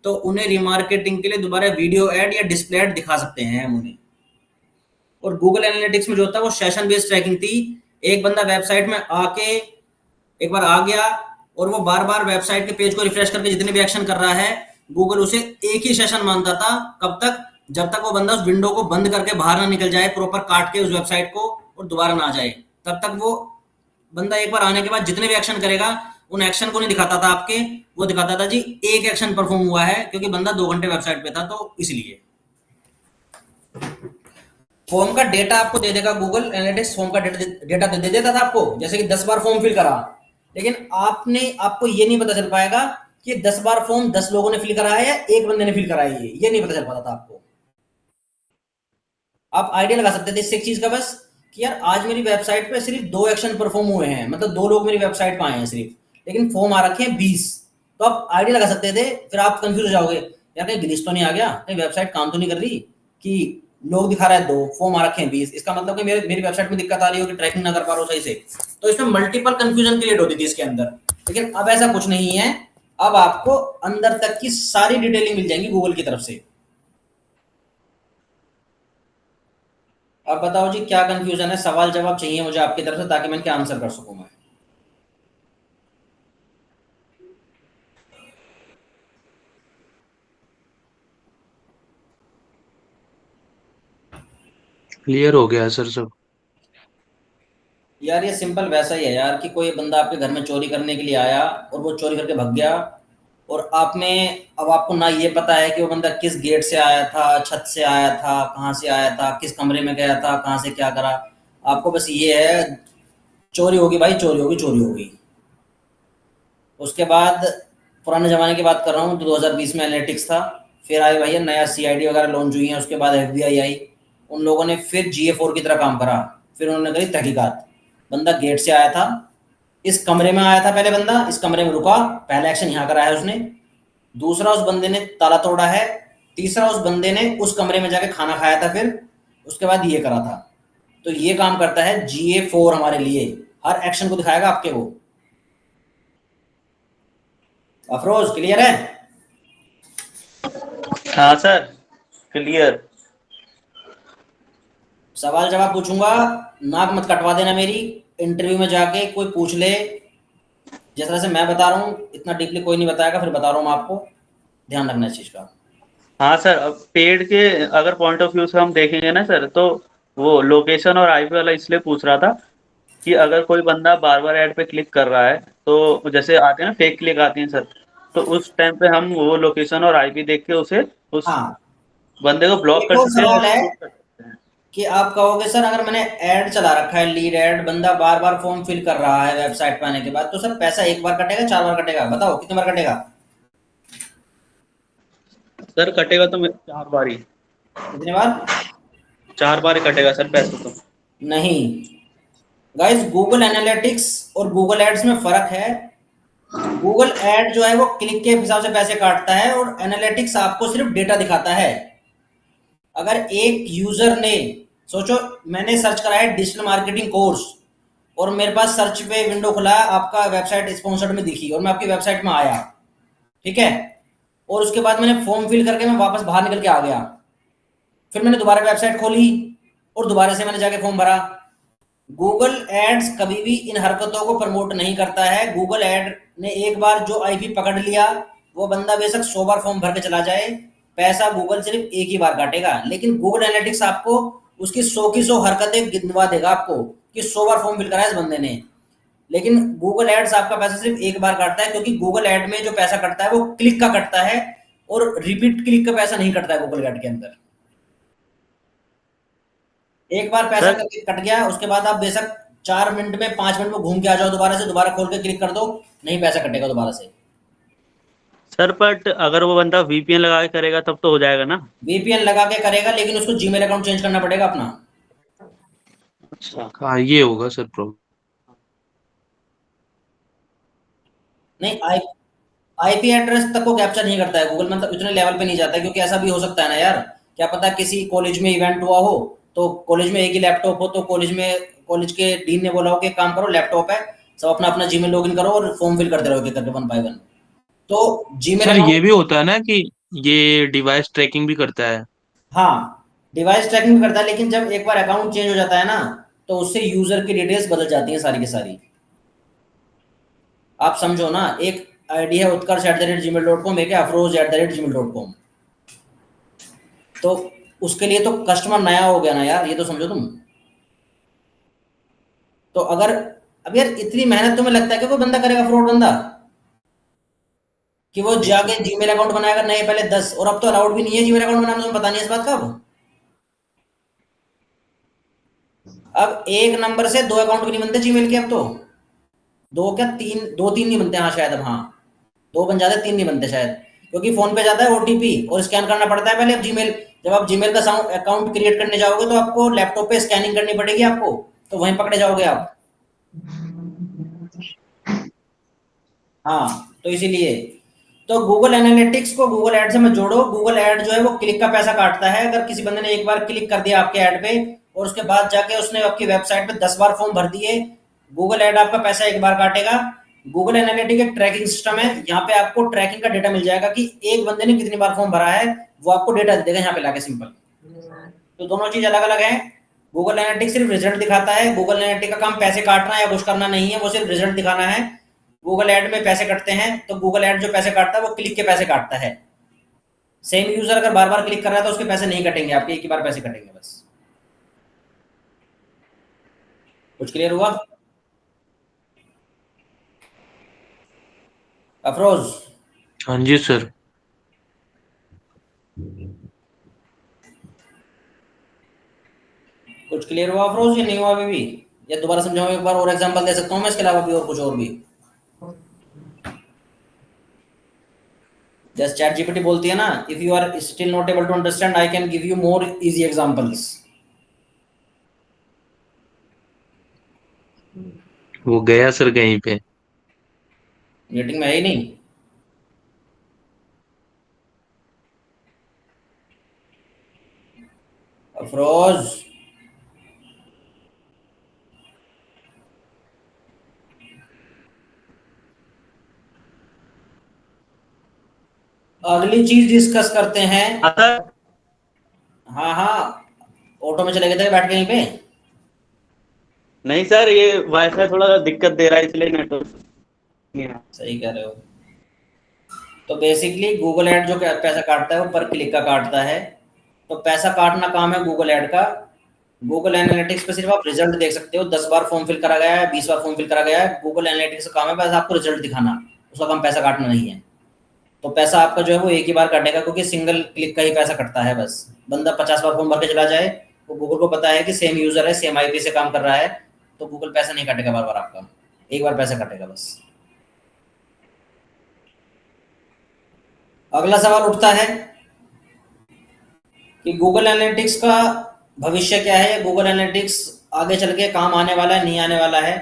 तो उन्हें रिमार्केटिंग के लिए दोबारा वीडियो ऐड या डिस्प्ले ऐड दिखा सकते हैं हम उन्हें। और गूगल एनालिटिक्स में जो होता है वो सेशन बेस्ड ट्रैकिंग थी। एक बंदा वेबसाइट में आके एक बार आ गया और वो बार बार वेबसाइट के पेज को रिफ्रेश करके जितने भी एक्शन कर रहा है, गूगल उसे एक ही सेशन मानता था। कब तक, जब तक वो बंदा उस विंडो को बंद करके बाहर ना निकल जाए, प्रॉपर काट के उस वेबसाइट को, और दोबारा ना आ जाए, तब तक वो बंदा एक बार आने के बाद जितने भी एक्शन करेगा उन एक्शन को नहीं दिखाता था आपके, वो दिखाता था जी एक एक्शन परफॉर्म हुआ है, क्योंकि बंदा 2 घंटे वेबसाइट पे था, तो इसलिए। फॉर्म का डेटा आपको दे देगा गूगल एनालिटिक्स, फॉर्म का डेटा दे देता था आपको, जैसे कि 10 बार फॉर्म फिल करा, लेकिन आपको ये नहीं पता चल पाएगा कि 10 बार फॉर्म 10 लोगों ने फिल करा है या एक बंदे ने फिल करा है, ये नहीं पता चल पाता था आपको। आप आइडिया लगा सकते थे इससे एक चीज का बस, कि यार आज मेरी वेबसाइट पे सिर्फ 2 एक्शन परफॉर्म हुए हैं, मतलब 2 लोग मेरी वेबसाइट पे आए हैं सिर्फ, लेकिन फॉर्म आ रखे हैं 20। तो आप आइडिया लगा सकते थे। फिर आप कंफ्यूज हो जाओगे, यार कहीं ग्लिच तो नहीं आ गया, कहीं वेबसाइट काम तो नहीं कर रही, कि लोग दिखा रहा है 2, फॉर्म आ रखे हैं 20, इसका मतलब कि मेरी वेबसाइट में दिक्कत आ रही हो कि ट्रैकिंग ना कर पा रहा हो सही से। तो इसमें मल्टीपल कंफ्यूजन क्रिएट होती थी इसके अंदर, लेकिन अब ऐसा कुछ नहीं है। अब आपको अंदर तक की सारी डिटेलिंग मिल जाएंगी गूगल की तरफ से। अब बताओ जी क्या कंफ्यूजन है, सवाल जवाब चाहिए मुझे आपकी तरफ से, ताकि मैं इनके आंसर कर सकूं मैं। क्लियर हो गया है सर सब। यार ये सिंपल वैसा ही है यार, कि कोई बंदा आपके घर में चोरी करने के लिए आया और वो चोरी करके भाग गया, और आपने, अब आपको ना ये पता है कि वो बंदा किस गेट से आया था, छत से आया था, कहाँ से आया था, किस कमरे में गया था, कहाँ से क्या करा। आपको बस ये है चोरी होगी भाई, चोरी होगी, चोरी होगी। उसके बाद पुराने ज़माने की बात कर रहा हूँ तो 2020 में एनालिटिक्स था, फिर आए भैया नया सीआईडी वगैरह लॉन्च हुई है, उसके बाद एफबीआई आई, उन लोगों ने फिर जीए 4 की तरह काम करा। फिर उन्होंने करी तहकीकात, बंदा गेट से आया था, इस कमरे में आया था, पहले बंदा इस कमरे में रुका, पहला एक्शन यहाँ कराया है उसने, दूसरा उस बंदे ने ताला तोड़ा है, तीसरा उस बंदे ने उस कमरे में जाके खाना खाया था, फिर उसके बाद ये करा था। तो ये काम करता है GA4 हमारे लिए, हर एक्शन को दिखाएगा आपके वो। अफरोज क्लियर है? हाँ सर, क्लियर। सवाल जवाब पूछूंगा, नाक मत कटवा देना मेरी। इंटरव्यू में जाके कोई पूछ ले, जिस तरह से मैं बता रहा हूँ इतना डीपली कोई नहीं बताएगा, फिर बता रहा हूँ मैं आपको। ध्यान रखना इस चीज का। हाँ सर, अब पेड के अगर पॉइंट ऑफ व्यू से हम देखेंगे ना सर, तो वो लोकेशन और आईपी वाला इसलिए पूछ रहा था कि अगर कोई बंदा बार बार ऐड पे क्लिक कर रहा है, तो जैसे आते हैं ना फेक क्लिक आती हैं सर, तो उस टाइम पे हम वो लोकेशन और आईपी देख के उसे उस हाँ, बंदे को ब्लॉक एक कर और सकते हैं या सवाल है रिपोर्ट कर सकते हैं। कि आप कहोगे सर अगर मैंने ऐड चला रखा है, लीड ऐड, बंदा बार बार फॉर्म फिल कर रहा है वेबसाइट पे आने के बाद, तो सर पैसा एक बार कटेगा, 4 बार कटेगा? बताओ कितनी बार कटेगा? सर कटेगा तो 4 बार ही। कितनी बार? 4 बार ही कटेगा सर पैसे तो। नहीं गाइस, गूगल एनालिटिक्स और गूगल एड्स में फर्क है। गूगल एड जो है वो क्लिक के हिसाब से पैसे काटता है, और एनालिटिक्स आपको सिर्फ डेटा दिखाता है। अगर एक यूजर ने, सोचो मैंने सर्च करा है डिजिटल मार्केटिंग कोर्स, और मेरे पास सर्च पे विंडो खुला है, आपका वेबसाइट स्पॉन्सर्ड में दिखी, और मैं आपकी वेबसाइट में आया, ठीक है, और उसके बाद मैंने फॉर्म फिल करके मैं वापस बाहर निकल के आ गया, फिर मैंने दोबारा वेबसाइट खोली और दोबारा से मैंने जाके फॉर्म भरा। गूगल एड्स कभी भी इन हरकतों को प्रमोट नहीं करता है। गूगल एड ने एक बार जो आईपी पकड़ लिया, वो बंदा बेशक 100 बार फॉर्म भर के चला जाए, पैसा गूगल सिर्फ एक ही बार काटेगा। लेकिन गूगल एनालिटिक्स आपको उसकी 100 की 100 हरकतें गिनवा देगा आपको कि 100 बार फॉर्म फिल करा है इस बंदे ने। लेकिन गूगल एड्स आपका पैसा सिर्फ एक बार काटता है, क्योंकि गूगल एड में जो पैसा कटता है वो क्लिक का कटता है, और रिपीट क्लिक का पैसा नहीं कटता है गूगल एड के अंदर। एक बार पैसा सर कट गया, उसके बाद आप बेशक 4 मिनट में, 5 मिनट में घूम के आ जाओ दोबारा से, दोबारा खोल के क्लिक कर दो, नहीं पैसा कटेगा दोबारा से। सर बट अगर वो बंदा वीपीएन लगा के करेगा तब तो हो जाएगा ना। वीपीएन लगा के करेगा, लेकिन उसको जीमेल अकाउंट चेंज करना पड़ेगा अपना। अच्छा। हाँ ये होगा सर प्रॉब्लम। नहीं, आईपी एड्रेस तक को कैप्चर नहीं करता है गूगल, मतलब इतने लेवल पे नहीं जाता है, क्योंकि ऐसा भी हो सकता है ना यार, क्या पता किसी कॉलेज में इवेंट हुआ हो, तो कॉलेज में एक ही लैपटॉप हो, तो कॉलेज के डीन ने बोला हो कि एक काम करो, लैपटॉप है, सब अपना अपना जीमेल लॉगिन करो और फॉर्म फिल करते रहो एक करके, 1 बाय 1। तो जीमेल सर ये अकाउंट, भी होता है ना कि ये डिवाइस ट्रैकिंग भी करता है। हाँ, डिवाइस ट्रैकिंग करता है, लेकिन जब एक बार अकाउंट चेंज हो जाता है ना, तो उससे यूजर की डिटेल्स बदल जाती हैं सारी की सारी। आप समझो ना, एक आईडी है उत्कर्ष@gmail.com, एक है अफरोज@gmail.com, तो उसके लिए तो कस्टमर नया हो गया ना यार, ये तो समझो तुम। तो अगर, अब यार इतनी मेहनत तुम्हें लगता है कि कोई बंदा करेगा, फ्रॉड बंदा, कि वो नहीं सर। जाके जीमेल अकाउंट बनाएगा नए पहले 10, और अब तो अलाउड भी नहीं है जीमेल अकाउंट बनाना, तुम्हें पता नहीं है इस बात का? अब एक नंबर से 2 अकाउंट भी नहीं बनते जीमेल के अब तो। दो क्या, तीन, 2-3 नहीं बनते, हाँ शायद अब, हाँ 2 बन जाते, 3 नहीं बनते शायद, क्योंकि फोन पे जाता है ओटीपी और स्कैन करना पड़ता है पहले। अब जीमेल, जब आप जीमेल का अकाउंट क्रिएट करने जाओगे, तो आपको लैपटॉप पे स्कैनिंग करनी पड़ेगी आपको, तो वहीं पकड़े जाओगे आप। हाँ, तो इसीलिए तो गूगल एनालिटिक्स को गूगल एड से मत जोड़ो। गूगल एड जो है वो क्लिक का पैसा काटता है। अगर किसी बंदे ने एक बार क्लिक कर दिया आपके ऐड पे, और उसके बाद जाके उसने आपकी वेबसाइट पे 10 बार फॉर्म भर दिए, गूगल एड आपका पैसा एक बार काटेगा। गूगल एनालिटिक एक ट्रैकिंग सिस्टम है, यहाँ पे आपको ट्रैकिंग का डेटा मिल जाएगा कि एक बंदे ने कितनी बार फॉर्म भरा है, वो आपको डेटा दे देगा यहाँ पे लाके, सिंपल। तो दोनों चीज अलग अलग है। गूगल एनालिटिक्स सिर्फ रिजल्ट दिखाता है, गूगल एनालिटिक का काम पैसे काटना या कुछ करना नहीं है, वो सिर्फ रिजल्ट दिखाना है। गूगल एड में पैसे कटते हैं, तो गूगल एड जो पैसे काटता है वो क्लिक के पैसे काटता है। सेम यूजर अगर बार बार क्लिक कर रहा है तो उसके पैसे नहीं कटेंगे, आपके एक ही बार पैसे कटेंगे बस। कुछ क्लियर हुआ अफरोज? हाँ जी सर। कुछ क्लियर हुआ अफरोज, या नहीं हुआ अभी भी? या दोबारा समझाऊं एक बार और, एग्जांपल दे सकता हूं मैं इसके अलावा भी, और कुछ और भी? जस्ट चैट जीपीटी बोलती है ना, if you are still not able to understand I can give you more easy examples. वो गया सर कहीं पे। मीटिंग में है ही नहीं। अफरोज, अगली चीज डिस्कस करते हैं। सर हाँ हाँ, ऑटो में चले गए थे बैठ के यहीं पे। नहीं सर, ये वाईफाई थोड़ा दिक्कत दे रहा है इसलिए नेटवर्क नहीं है। सही कह रहे हो। तो बेसिकली गूगल ऐड जो पैसा काटता है वो पर क्लिक का काटता है। तो पैसा काटना काम है गूगल ऐड का। गूगल एनालिटिक्स पे सिर्फ आप रिजल्ट देख सकते हो, 10 बार फॉर्म फिल करा गया है, 20 बार फॉर्म फिल करा गया है। गूगल एनालिटिक्स का काम है बस आपको रिजल्ट दिखाना, उसका काम पैसा काटना नहीं है। तो पैसा आपका जो है वो एक ही बार कटेगा, क्योंकि सिंगल क्लिक का ही पैसा कटता है बस। बंदा 50 बार फॉर्म भर के चला जाए, वो गूगल को पता है कि सेम यूजर है, सेम आईपी से काम कर रहा है, तो गूगल पैसा नहीं काटेगा बार बार आपका, एक बार पैसा कटेगा बस। अगला सवाल उठता है कि गूगल एनालिटिक्स का भविष्य क्या है, गूगल एनालिटिक्स आगे चल के काम आने वाला है नहीं आने वाला है।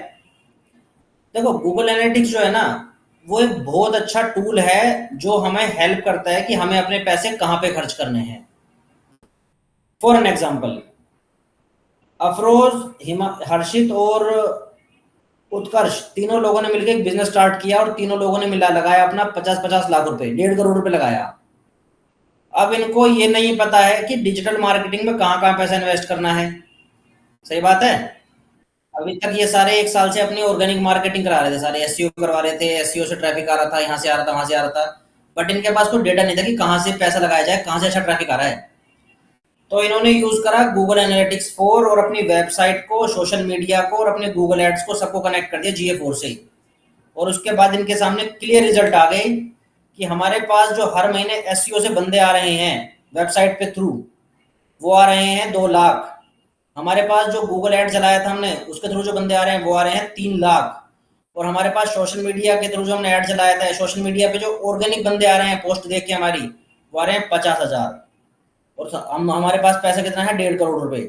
देखो, गूगल एनालिटिक्स जो है ना, वो एक बहुत अच्छा टूल है जो हमें हेल्प करता है कि हमें अपने पैसे कहाँ पे खर्च करने हैं। फॉर एन एग्जाम्पल, अफरोज, हर्षित और उत्कर्ष, तीनों लोगों ने मिलकर एक बिजनेस स्टार्ट किया और तीनों लोगों ने मिला लगाया अपना 50-50 लाख रुपए, 1.5 करोड़ रुपए लगाया। अब इनको ये नहीं पता है कि डिजिटल मार्केटिंग में कहाँ कहाँ पैसा इन्वेस्ट करना है। सही बात है। अभी तक ये सारे 1 साल से अपनी ऑर्गेनिक मार्केटिंग करा रहे थे, सारे एसईओ करवा रहे थे, एसईओ से ट्रैफिक आ रहा था, यहाँ से आ रहा था, वहां से आ रहा था, बट इनके पास कोई डेटा नहीं था कि कहाँ से पैसा लगाया जाए, कहाँ से अच्छा ट्रैफिक आ रहा है। तो इन्होंने यूज करा गूगल एनालिटिक्स 4 और अपनी वेबसाइट को, सोशल मीडिया को और अपने गूगल एड्स को सबको कनेक्ट कर दिया GA4 से। और उसके बाद इनके सामने क्लियर रिजल्ट आ गए कि हमारे पास जो हर महीने एसईओ से बंदे आ रहे हैं वेबसाइट पे थ्रू, वो आ रहे हैं 2 लाख। हमारे पास जो गूगल ऐड चलाया था हमने, उसके थ्रू जो बंदे आ रहे हैं वो आ रहे हैं 3 लाख। और हमारे पास सोशल मीडिया के थ्रू जो हमने ऐड चलाया था, सोशल मीडिया पे जो ऑर्गेनिक बंदे आ रहे हैं पोस्ट देख के हमारी, वो आ रहे हैं 50,000। और हम हमारे पास पैसा कितना है, 1.5 करोड़ रुपए।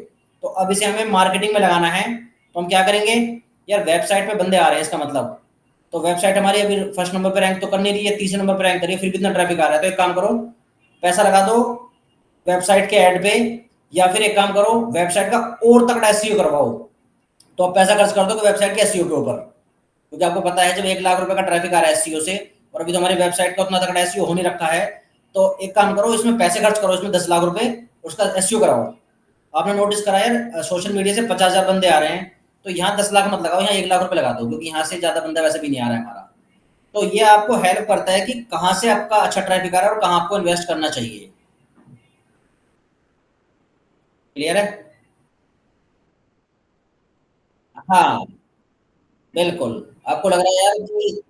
तो अब इसे हमें मार्केटिंग में लगाना है, तो हम क्या करेंगे यार, वेबसाइट पे बंदे आ रहे हैं इसका मतलब, तो वेबसाइट हमारी अभी फर्स्ट नंबर पे रैंक तो कर नहीं रही है, तीसरे नंबर पे रैंक करिए, फिर कितना ट्रैफिक आ रहा है। तो एक काम करो, पैसा लगा दो वेबसाइट के ऐड पे, या फिर एक काम करो वेबसाइट का और तगड़ा एसईओ करवाओ। तो आप पैसा खर्च कर दो वेबसाइट के एसईओ के ऊपर, क्योंकि आपको पता है जब 1 लाख रुपए का ट्रैफिक आ रहा है एसईओ से, और अभी तो हमारी वेबसाइट का उतना तगड़ा एसईओ हो नहीं रखा है, तो एक काम करो इसमें पैसे खर्च करो, इसमें 10 लाख रुपए उसका एसईओ कराओ। आपने नोटिस करा यार, सोशल मीडिया से 50,000 बंदे आ रहे हैं, तो यहाँ 10 लाख मत लगाओ, यहाँ 1 लाख रुपए लगा दो, क्योंकि यहाँ से ज्यादा बंदा वैसे भी नहीं आ रहा है हमारा। तो ये आपको हेल्प करता है कि कहाँ से आपका अच्छा ट्रैफिक आ रहा है और कहाँ आपको इन्वेस्ट करना चाहिए। क्लियर है? हाँ, बिल्कुल। आपको लग रहा है यार कि,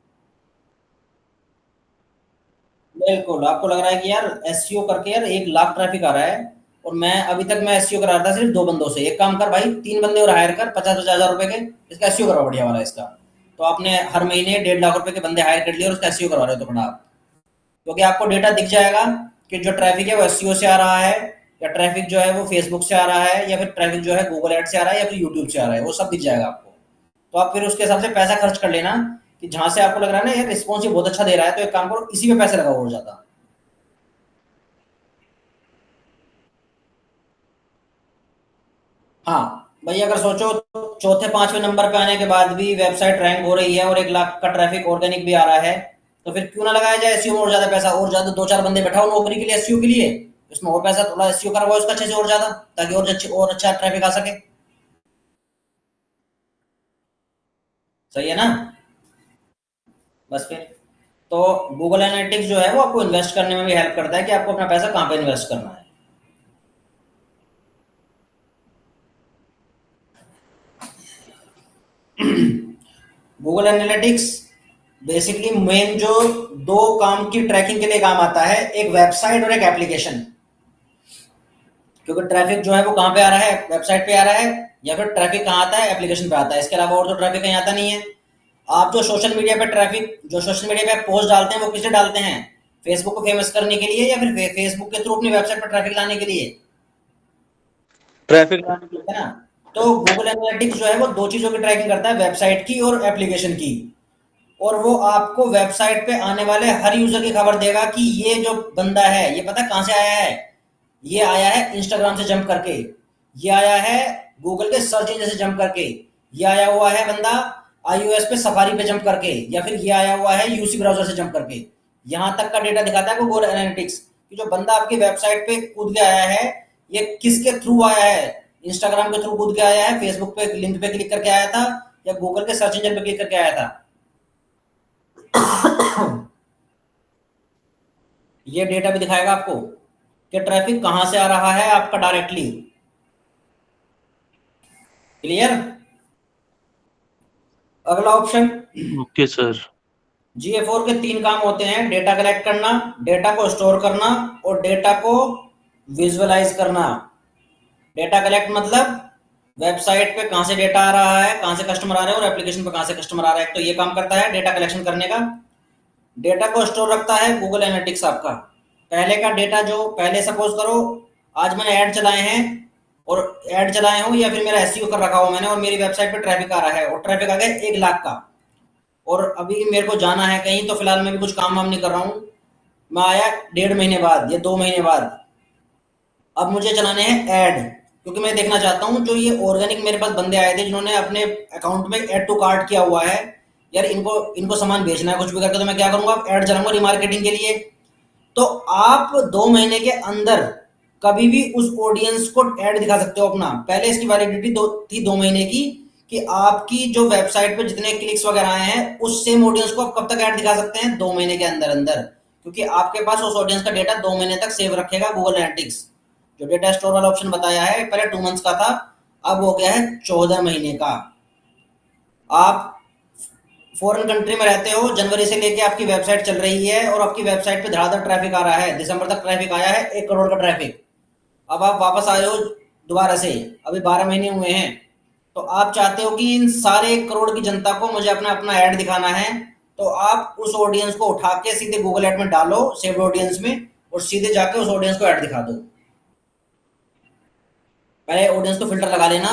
बिल्कुल आपको लग रहा है कि यार एसईओ करके यार 1 लाख ट्रैफिक आ रहा है, और मैं अभी तक मैं एसईओ करा रहा था सिर्फ 2 बंदों से। एक काम कर भाई, 3 बंदे और हायर कर, 50-50 हजार रुपए के, इसका एसईओ करवा बढ़िया वाला इसका। तो आपने हर महीने 1.5 लाख रुपए के बंदे हायर कर लिए और उसका एसईओ करवा रहे हो, तो बड़ा आप, क्योंकि आपको डेटा दिख जाएगा कि जो ट्रैफिक है वो एसईओ से आ रहा है, या ट्रैफिक जो है वो फेसबुक से आ रहा है, या फिर ट्रैफिक जो है गूगल एड से आ रहा है, या फिर यूट्यूब से आ रहा है, वो सब दिख जाएगा आपको। तो आप फिर उसके हिसाब से पैसा खर्च कर लेना, कि जहां से आपको लग रहा है ना यार रिस्पॉन्स ये बहुत अच्छा दे रहा है, तो एक काम करो इसी पे पैसे लगाओ और ज्यादा। हाँ भाई, अगर सोचो चौथे पांचवें नंबर पे आने के बाद भी वेबसाइट रैंक हो रही है और 1 लाख का ट्रैफिक ऑर्गेनिक भी आ रहा है, तो फिर क्यों ना लगाया जाए एसईओ में और ज्यादा पैसा, और ज्यादा 2-4 बंदे बैठाओ नौकरी के लिए एसईओ के लिए, इसमें और पैसा थोड़ा एसईओ करवाओ इसका अच्छे से और ज्यादा, ताकि और अच्छा ट्रैफिक आ सके। सही है ना? बस फिर, तो गूगल एनालिटिक्स जो है वो आपको इन्वेस्ट करने में भी हेल्प करता है कि आपको अपना पैसा कहाँ पे इन्वेस्ट करना है। गूगल एनालिटिक्स बेसिकली मेन जो 2 काम की ट्रैकिंग के लिए काम आता है, एक वेबसाइट और एक एप्लीकेशन। क्योंकि ट्रैफिक जो है वो कहाँ पे आ रहा है, वेबसाइट पे आ रहा है, या फिर ट्रैफिक कहाँ आता है, एप्लीकेशन पे आता है। इसके अलावा और तो ट्रैफिक कहीं आता नहीं है। आप जो सोशल मीडिया पे ट्रैफिक, जो सोशल मीडिया पे पोस्ट डालते हैं वो किसे डालते हैं, फेसबुक को फेमस करने के लिए, या फिर फेसबुक के थ्रू अपनी वेबसाइट पर ट्रैफिक लाने के लिए, ट्रैफिक लाने के लिए। है ना? तो गूगल एनालिटिक्स जो है वो 2 चीजों की ट्रैकिंग करता है, वेबसाइट की और एप्लीकेशन की। और वो आपको वेबसाइट पे आने वाले हर यूजर की खबर देगा कि ये जो बंदा है ये पता कहाँ से आया है, ये आया है इंस्टाग्राम से जंप करके, ये आया है गूगल के सर्च इंजन से जंप करके, ये आया हुआ है बंदा iOS पे सफारी पे जंप करके, या फिर ये आया हुआ है यूसी ब्राउजर से जंप करके। यहां तक का डेटा दिखाता है गूगल एनालिटिक्स कि जो बंदा आपकी वेबसाइट पे कूद के आया है ये किसके थ्रू आया है। इंस्टाग्राम के थ्रू कूद के आया है, फेसबुक पे लिंक पे क्लिक करके आया था, या गूगल के सर्च इंजन पे क्लिक करके आया था। ये डेटा भी दिखाएगा आपको कि ट्रैफिक कहां से आ रहा है आपका डायरेक्टली। क्लियर। अगला ऑप्शन, ओके सर। GA4 के 3 काम होते हैं: डेटा कलेक्ट करना, डेटा को स्टोर करना, और डेटा को विजुअलाइज करना। डेटा कलेक्ट मतलब वेबसाइट पे कहां से डेटा आ रहा है, कहां से कस्टमर आ रहे हैं, और एप्लीकेशन पे कहां से कस्टमर आ रहा है, तो ये काम करता है डेटा कलेक्शन करने का। डेटा को स्टोर रखता है गूगल एनालिटिक्स आपका। पहले का डेटा जो पहले सपोज करो आज मैंने ऐड चलाए हैं, और ऐड चलाए हूं या फिर मेरा एसईओ कर रखा हो मैंने, और मेरी वेबसाइट पे ट्रैफिक आ रहा है, और ट्रैफिक आ गया 1 लाख का, और अभी मेरे को जाना है कहीं, तो फिलहाल मैं भी कुछ काम वाम नहीं कर रहा हूँ, मैं आया 1.5 महीने बाद या 2 महीने बाद, अब मुझे चलाने हैं ऐड, क्योंकि मैं देखना चाहता हूँ जो ये ऑर्गेनिक मेरे पास बंदे आए थे जिन्होंने अपने अकाउंट में ऐड टू कार्ट किया हुआ है, यार इनको इनको सामान बेचना है कुछ भी करके, तो मैं क्या करूंगा, ऐड चलाऊंगा रिमार्केटिंग के लिए। तो आप 2 महीने के अंदर कभी भी उस ऑडियंस को ऐड दिखा सकते हो अपना। पहले इसकी वैलिडिटी थी 2 महीने की, कि आपकी जो वेबसाइट पे जितने क्लिक्स वगैरह आए हैं उस सेम ऑडियंस को आप कब तक ऐड दिखा सकते हैं, 2 महीने के अंदर अंदर, क्योंकि आपके पास उस ऑडियंस का डेटा 2 महीने तक सेव रखेगा गूगल एनालिटिक्स। जो डेटा स्टोर वाला ऑप्शन बताया है पहले 2 मंथ्स का था, अब हो गया है 14 महीने का। आप फॉरेन कंट्री में रहते हो, जनवरी से लेके आपकी वेबसाइट चल रही है, और आपकी वेबसाइट पे धड़ाधड़ ट्रैफिक आ रहा है, दिसंबर तक ट्रैफिक आया है 1 करोड़ का ट्रैफिक। अब आप वापस आए हो दोबारा से, अभी 12 महीने हुए हैं, तो आप चाहते हो कि इन सारे 1 करोड़ की जनता को मुझे अपना अपना ऐड दिखाना है, तो आप उस ऑडियंस को उठा के सीधे गूगल ऐड में डालो सेव्ड ऑडियंस में, और सीधे जाके उस ऑडियंस को ऐड दिखा दो। पहले ऑडियंस को फिल्टर लगा लेना,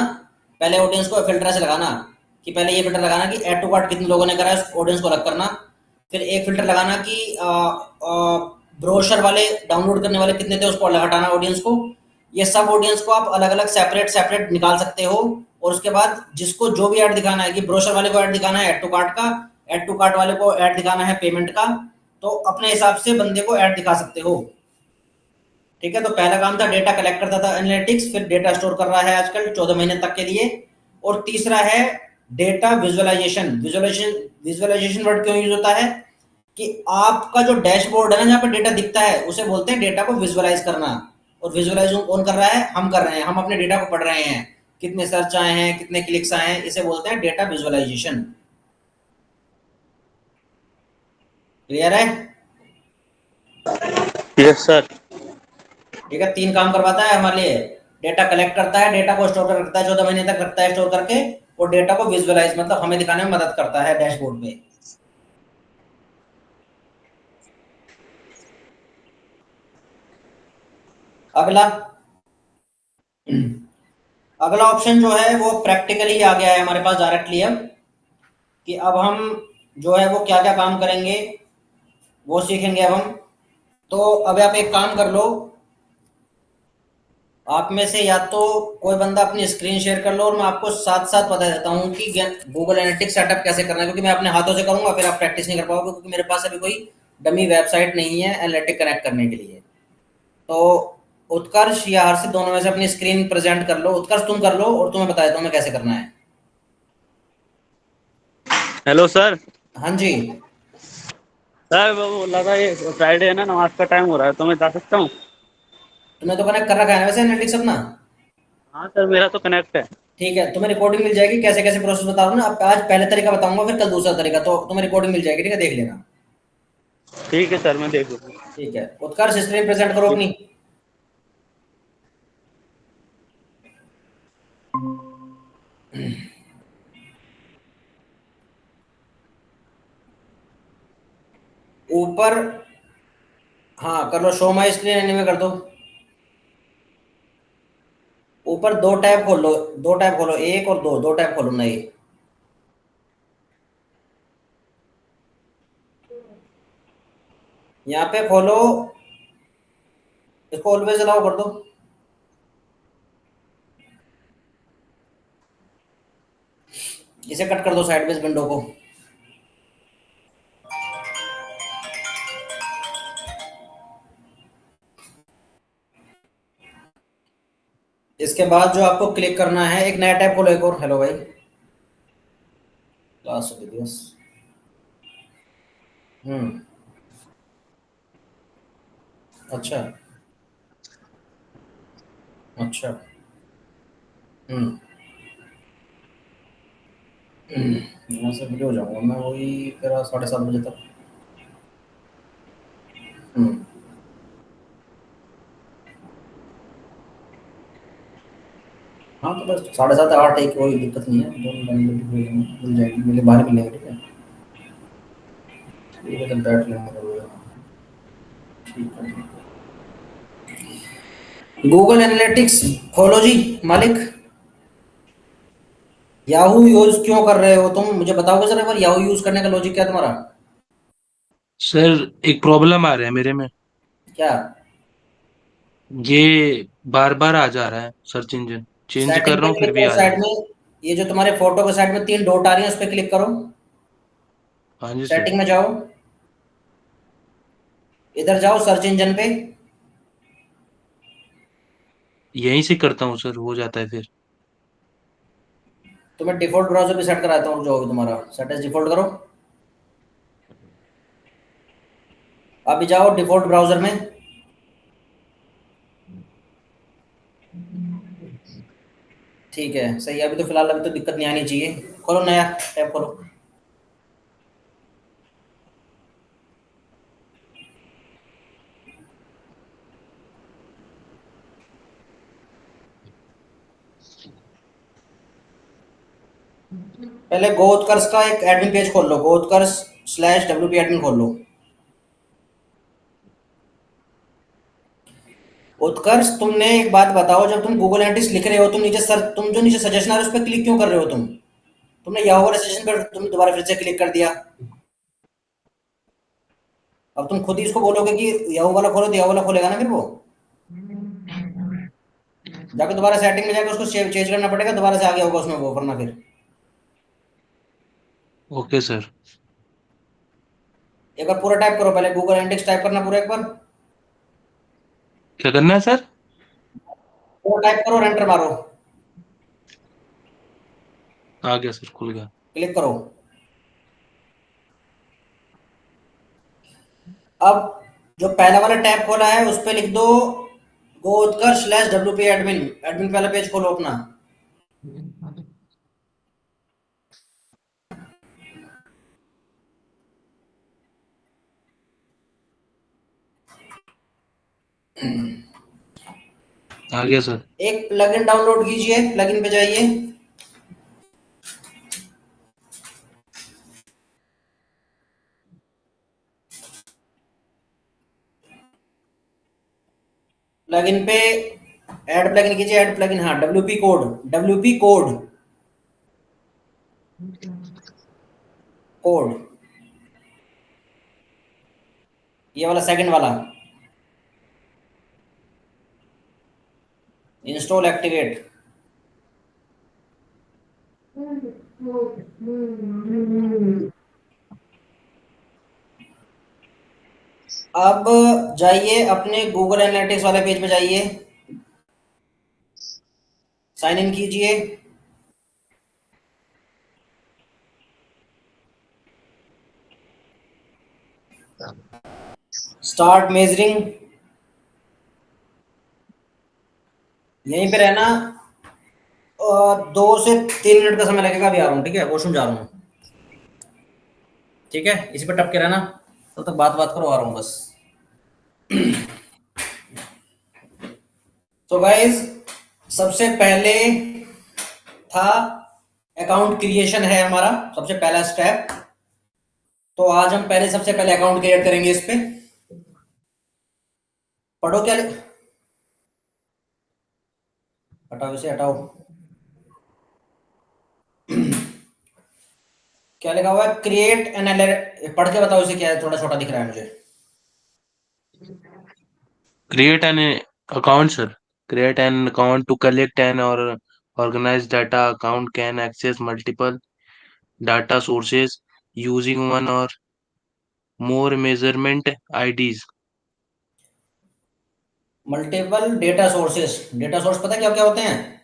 पहले ऑडियंस को फिल्टर से लगाना, कि पहले ये फिल्टर लगाना कि ऐड टू कार्ट कितने लोगों ने करा है, उस ऑडियंस को अलग करना। फिर एक फिल्टर लगाना कि ब्रोशर वाले डाउनलोड करने वाले कितने थे, उसको अलग हटाना ऑडियंस को। ये सब ऑडियंस को आप अलग अलग सेपरेट सेपरेट निकाल सकते हो, और उसके बाद जिसको जो भी ऐड दिखाना है, कि ब्रोशर वाले को ऐड दिखाना है ऐड टू कार्ट का, ऐड टू कार्ट वाले को ऐड दिखाना है पेमेंट का, तो अपने हिसाब से बंदे को ऐड दिखा सकते हो। ठीक है, तो पहला काम था डेटा कलेक्ट करता था एनालिटिक्स, फिर डेटा स्टोर कर रहा है आजकल 14 महीने तक के लिए। और तीसरा है data visualization. Visualization visualization word क्यों यूज होता है, कि आपका जो डैशबोर्ड है ना, जहाँ पर डेटा दिखता है, उसे बोलते हैं डेटा को विजुअलाइज करना। और विजुअलाइज कौन कर रहा है, हम कर रहे हैं, हम अपने डेटा को पढ़ रहे हैं, कितने सर्च आए हैं, कितने क्लिक्स आए हैं, इसे बोलते हैं डेटा विजुअलाइजेशन। क्लियर है। Yes sir. ठीक है, 3 काम करवाता है हमारे लिए। डेटा कलेक्ट करता है, डेटा को स्टोर कर रखता है, 14 महीने तक रखता है स्टोर करके, और डेटा को विजुअलाइज मतलब हमें दिखाने में मदद करता है डैशबोर्ड पे। अगला अगला ऑप्शन जो है वो प्रैक्टिकली आ गया है हमारे पास डायरेक्टली अब, कि अब हम जो है वो क्या क्या काम करेंगे वो सीखेंगे अब हम। तो अब आप एक काम कर लो, आप में से या तो कोई बंदा अपनी स्क्रीन शेयर कर लो, और मैं आपको साथ साथ बता देता हूँ कि गूगल एनालिटिक्स सेटअप कैसे करना है, क्योंकि मैं अपने हाथों से करूंगा फिर आप प्रैक्टिस नहीं कर पाओगे, क्योंकि मेरे पास अभी कोई डमी वेबसाइट नहीं है एनालिटिक कनेक्ट करने के लिए। तो उत्कर्ष या हर्ष दोनों में से अपनी स्क्रीन प्रेजेंट कर लो। उत्कर्ष तुम कर लो, और तुम्हें बता देता हूँ मैं कैसे करना है। Hello sir. हाँ जी। सर वो बोल रहा था ये फ्राइडे है ना, नमाज का टाइम हो रहा है, तो मैं जा सकता हूँ? तुमने तो कनेक्ट कर रखा है ना वैसे एनालिटिक्स अपना। हाँ सर, मेरा तो कनेक्ट है। ठीक है, तुम्हें रिकॉर्डिंग मिल जाएगी, कैसे कैसे प्रोसेस बता रहा हूँ ना। अब आज पहले तरीका बताऊंगा, फिर कल दूसरा तरीका, तो तुम्हें रिकॉर्डिंग मिल जाएगी, ठीक है, देख लेना। ठीक है सर, मैं देख लूँगा। ठीक है, उत्कर्ष स्क्रीन प्रेजेंट करो अपनी। ऊपर, हाँ कर लो, शो माई स्क्रीन एनीवे कर दो। ऊपर 2 टैब खोल लो, 2 टैब खोलो, एक और दो, 2 टैब खोलो नए। यहाँ पे खोलो, इसको ऑलवेज अलाउ कर दो। इसे कट कर दो साइडवेज विंडो को। इसके बाद जो आपको क्लिक करना है, एक नया टैब खोलो, एक और। हेलो भाई, लास्ट वीडियोस। हम्म। अच्छा। अच्छा। हम्म। यहाँ से फ्री हो जाऊंगा मैं वही फिर 7:30 बजे तक। हम्म। हाँ तो बस 7:30 8 एक कोई दिक्कत नहीं है, दोनों टाइम मिल जाएगी, मिले बाहर मिलेंगे, ठीक है। ठीक है, तो बैठ लेंगे तो। ठीक है, ठीक है। गूगल एनालिटिक्स खोलो जी मालिक। याहू यूज क्यों कर रहे हो तुम, मुझे बताओगे जरा एक बार, याहू यूज करने का लॉजिक क्या है तुम्हारा? सर एक प्रॉब्लम आ रहा है मेरे में। क्या? ये बार बार आ जा रहा है सर्च इंजन, चेंज कर सेटिंग रहा पे हूँ फिर क्लिक भी करो आ जा रहा साइड है। में। ये जो तुम्हारे फोटो के साइड में 3 डॉट आ रही है, उस पर क्लिक करो। हाँ जी सर। सेटिंग में जाओ, इधर जाओ सर्च इंजन पे। यहीं से करता हूँ सर, हो जाता है फिर। तो मैं डिफॉल्ट ब्राउजर भी सेट कराता हूँ, जो होगा तुम्हारा सेट एज डिफॉल्ट करो। अभी जाओ डिफॉल्ट ब्राउजर में। ठीक है, सही है, अभी तो फिलहाल अभी तो दिक्कत नहीं आनी चाहिए। खोलो नया टैब खोलो। पहले गोतकर्स का एक एडमिन पेज खोल लो, गोतकर्स/WP एडमिन खोल लो। उत्कर्ष, तुमने एक बात बताओ, जब तुम गूगल एनालिटिक्स लिख रहे हो, तुम नीचे सर, तुम जो नीचे सजेशन आ रहा है उस पर क्लिक क्यों कर रहे हो तुम? तुमने याहू वाला सजेशन पर तुम दोबारा फिर से क्लिक कर दिया। अब तुम खुद ही इसको बोलोगे कि याहू वाला खोलो, तो याहू वाला खोलेगा ना फिर वो। जाके दोबारा सेटिंग में जाकर उसको चेंज करना पड़ेगा, दोबारा से आ गया होगा उसमें वो, वरना फिर। Okay sir. एक बार पूरा टाइप करो, पहले गूगल एनालिटिक्स टाइप करना पूरा एक बार। क्या करना है सर? पूरा टाइप करो और एंटर मारो। आ गया सर, खुल गया। क्लिक करो। अब जो पहला वाला टैब खोला है उस पर लिख दो गोत्कर/WP एडमिन। एडमिन पहला पेज खोलो अपना। आ गया सर। एक प्लगइन डाउनलोड कीजिए, प्लगइन पे जाइए। प्लगइन पे ऐड प्लगइन कीजिए, ऐड प्लगइन, हाँ, WP code. WP code, code, ये वाला सेकंड वाला। Install activate. अब जाइए अपने गूगल एनालिटिक्स वाले पेज पे जाइए, साइन इन कीजिए। स्टार्ट मेजरिंग, यहीं पे रहना। 2 से 3 मिनट का समय लगेगा, अभी आ रहा हूँ, ठीक है, वॉशरूम जा रहा हूँ। ठीक है, इसी पे टप के रहना, तब तक बात बात करो, आ रहा हूँ बस। तो गाइज, सबसे पहले था अकाउंट क्रिएशन, है हमारा सबसे पहला स्टेप। तो आज हम पहले सबसे पहले अकाउंट क्रिएट करेंगे इस पे। पढ़ो क्या हटाओ इसे, हटाओ। क्या लिखा हुआ है? क्रिएट एन एल, पढ़ के बताओ इसे क्या है, थोड़ा छोटा दिख रहा है मुझे। Create an account sir. Create an account to collect an और organize data. Account can access multiple data sources using one or more measurement IDs. Multiple data sources. Data source पता है क्या क्या होते हैं?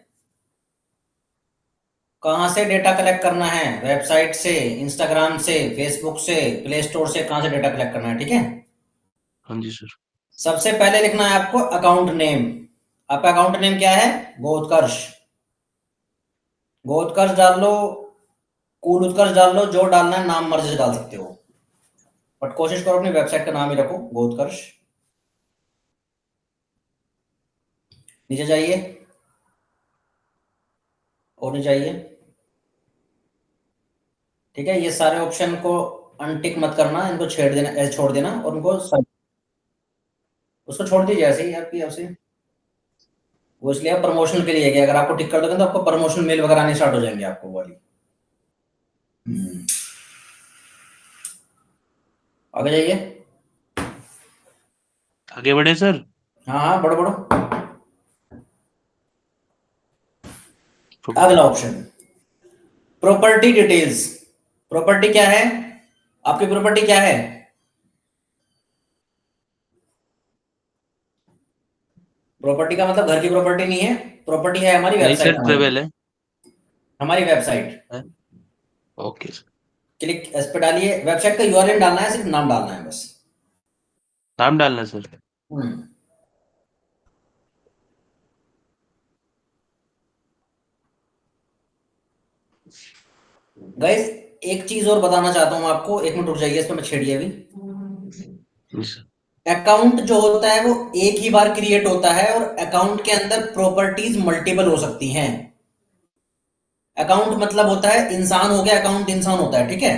कहाँ से डेटा कलेक्ट करना है? वेबसाइट से, इंस्टाग्राम से, फेसबुक से, प्ले स्टोर से, कहाँ से डेटा कलेक्ट करना है, ठीक है। हाँ जी सर। सबसे पहले लिखना है आपको अकाउंट नेम। आपका अकाउंट नेम क्या है? गोत्कर्ष। गोत्कर्ष डाल लो, कूल उत्कर्ष डाल लो, जो डालना है नाम मर्जी से डाल सकते हो, बट कोशिश करो अपनी वेबसाइट का नाम ही रखो, गोत्कर्ष। नीचे जाइए, और नीचे जाइए, ठीक है। ये सारे ऑप्शन को अनटिक मत करना, इनको छेड़ देना, ऐसे छोड़ देना, और उनको उसको छोड़ दीजिए ऐसे ही आपकी आपसे। वो इसलिए आप प्रमोशन के लिए गया, अगर आपको टिक कर दोगे तो आपको प्रमोशन मेल वगैरह आने स्टार्ट हो जाएंगे आपको वाली। आगे जाइए। आगे बढ़े सर। हाँ हाँ, बढ़ो बढ़ो। अगला ऑप्शन, प्रॉपर्टी डिटेल्स। प्रॉपर्टी क्या है? आपकी प्रॉपर्टी क्या है? प्रॉपर्टी का मतलब घर की प्रॉपर्टी नहीं है, प्रॉपर्टी है हमारी नहीं वेबसाइट, सर, ट्रेवल है। हमारी वेबसाइट। Okay sir. क्लिक इस पे डालिए, वेबसाइट का यूआरएल डालना है, सिर्फ नाम डालना है बस। नाम डालना है सर। हम्म। गाइस, एक चीज और बताना चाहता हूं आपको, एक मिनट रुक जाइए, इस पे मैं छेड़िए अभी। जी सर। अकाउंट जो होता है वो एक ही बार क्रिएट होता है, और अकाउंट के अंदर प्रॉपर्टीज मल्टीपल हो सकती हैं। अकाउंट मतलब होता है इंसान हो गया, अकाउंट इंसान होता है, ठीक है।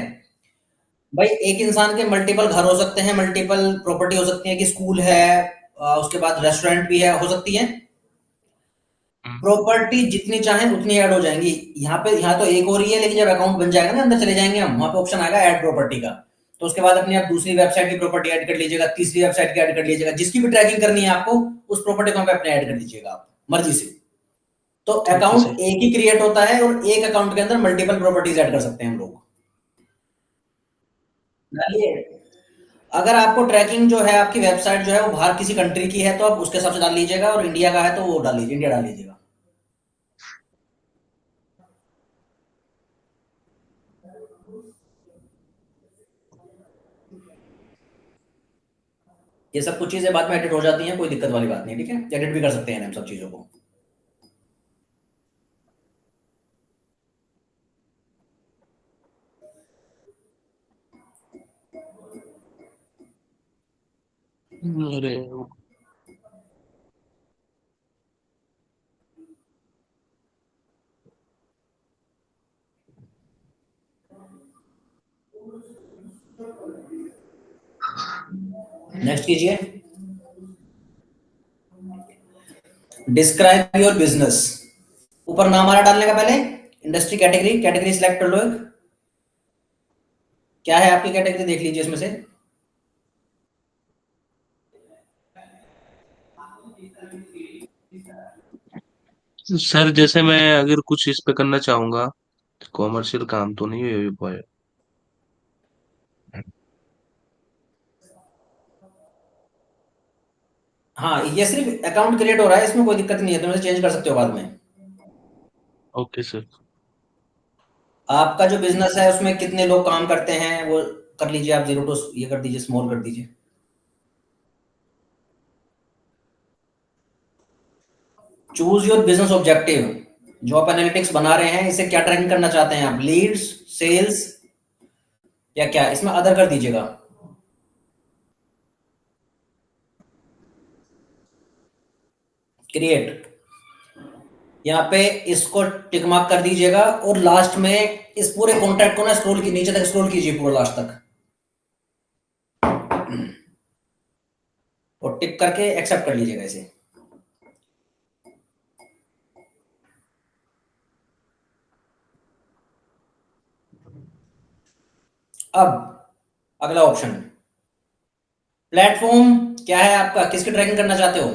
भाई एक इंसान के मल्टीपल घर हो सकते हैं, मल्टीपल प्रॉपर्टी हो सकती है, कि स्कूल है, उसके बाद रेस्टोरेंट भी है, हो सकती है। हम्म। प्रॉपर्टी जितनी चाहें उतनी ऐड हो जाएंगी। यहाँ पे, यहाँ तो एक हो रही है, लेकिन जब अकाउंट बन जाएगा ना, अंदर चले जाएंगे हम, वहां पे ऑप्शन आएगा ऐड प्रॉपर्टी का। तो उसके बाद अपनी आप दूसरी वेबसाइट की प्रॉपर्टी ऐड कर लीजिएगा, तीसरी वेबसाइट की ऐड कर लीजिएगा, जिसकी भी ट्रैकिंग करनी है आपको, उस प्रॉपर्टी को अपने ऐड कर लीजिएगा आप मर्जी से। तो ओके सर। अकाउंट एक ही क्रिएट होता है, और एक अकाउंट के अंदर मल्टीपल प्रॉपर्टीज ऐड कर सकते हैं हम लोग। डालिए। अगर आपको ट्रैकिंग जो है, आपकी वेबसाइट जो है वो बाहर किसी कंट्री की है, तो आप उसके हिसाब से डाल लीजिएगा, और इंडिया का है तो वो डाल लीजिए, इंडिया डाल लीजिएगा। ये सब कुछ चीजें बाद में एडिट हो जाती हैं, कोई दिक्कत वाली बात नहीं, ठीक है, एडिट भी कर सकते हैं हम सब चीजों को। अरे नेक्स्ट कीजिए, डिस्क्राइब योर बिजनेस। ऊपर नाम हमारा डालने का पहले इंडस्ट्री, कैटेगरी, कैटेगरी सिलेक्ट कर लो एक। क्या है आपकी कैटेगरी, देख लीजिए इसमें से। सर, जैसे मैं अगर कुछ इस पे करना चाहूंगा, कॉमर्शियल काम तो नहीं हो पाए। हाँ, ये सिर्फ अकाउंट क्रिएट हो रहा है, इसमें कोई दिक्कत नहीं है, तुम इसे चेंज कर सकते हो बाद में। Okay sir. आपका जो बिजनेस है उसमें कितने लोग काम करते हैं वो कर लीजिए आप, जीरो टू ये कर दीजिए, स्मॉल कर दीजिए। Choose your business objective. जो आप एनालिटिक्स बना रहे हैं, इसे क्या ट्रैकिंग करना चाहते हैं आप, लीड्स, सेल्स, या क्या? इसमें अदर कर दीजिएगा। क्रिएट, यहाँ पे इसको टिक मार्क कर दीजिएगा, और लास्ट में इस पूरे कॉन्ट्रैक्ट को ना स्क्रॉल की नीचे तक स्क्रॉल कीजिए पूरा लास्ट तक, और टिक करके एक्सेप्ट कर लीजिएगा इसे। अब अगला ऑप्शन, प्लेटफॉर्म क्या है आपका, किसकी ट्रैकिंग करना चाहते हो?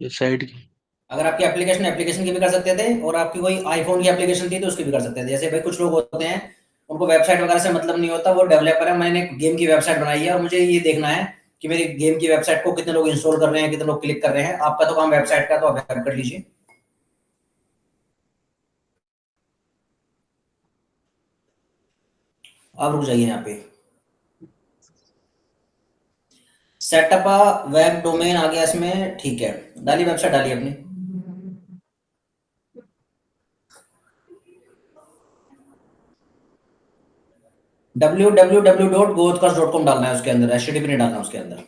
ये साइड की। अगर आपकी एप्लीकेशन, एप्लीकेशन की भी कर सकते थे, और आपकी कोई आईफोन की एप्लीकेशन थी तो उसकी भी कर सकते थे। जैसे भाई कुछ लोग होते हैं, उनको वेबसाइट वगैरह से मतलब नहीं होता, वो डेवलपर है, मैंने गेम की वेबसाइट बनाई है और मुझे ये देखना है कि मेरी गेम की वेबसाइट को कितने लोग इंस्टॉल कर रहे हैं, कितने लोग क्लिक कर रहे हैं। आपका तो काम वेबसाइट का, तो आप वेब कर लीजिए। आप रुक जाइए यहाँ पे, सेटअप वेब डोमेन आ गया इसमें, ठीक है। डालिए वेबसाइट, डालिए अपनी। www.gothcast.com डालना है उसके अंदर, HTTP नहीं डालना उसके अंदर।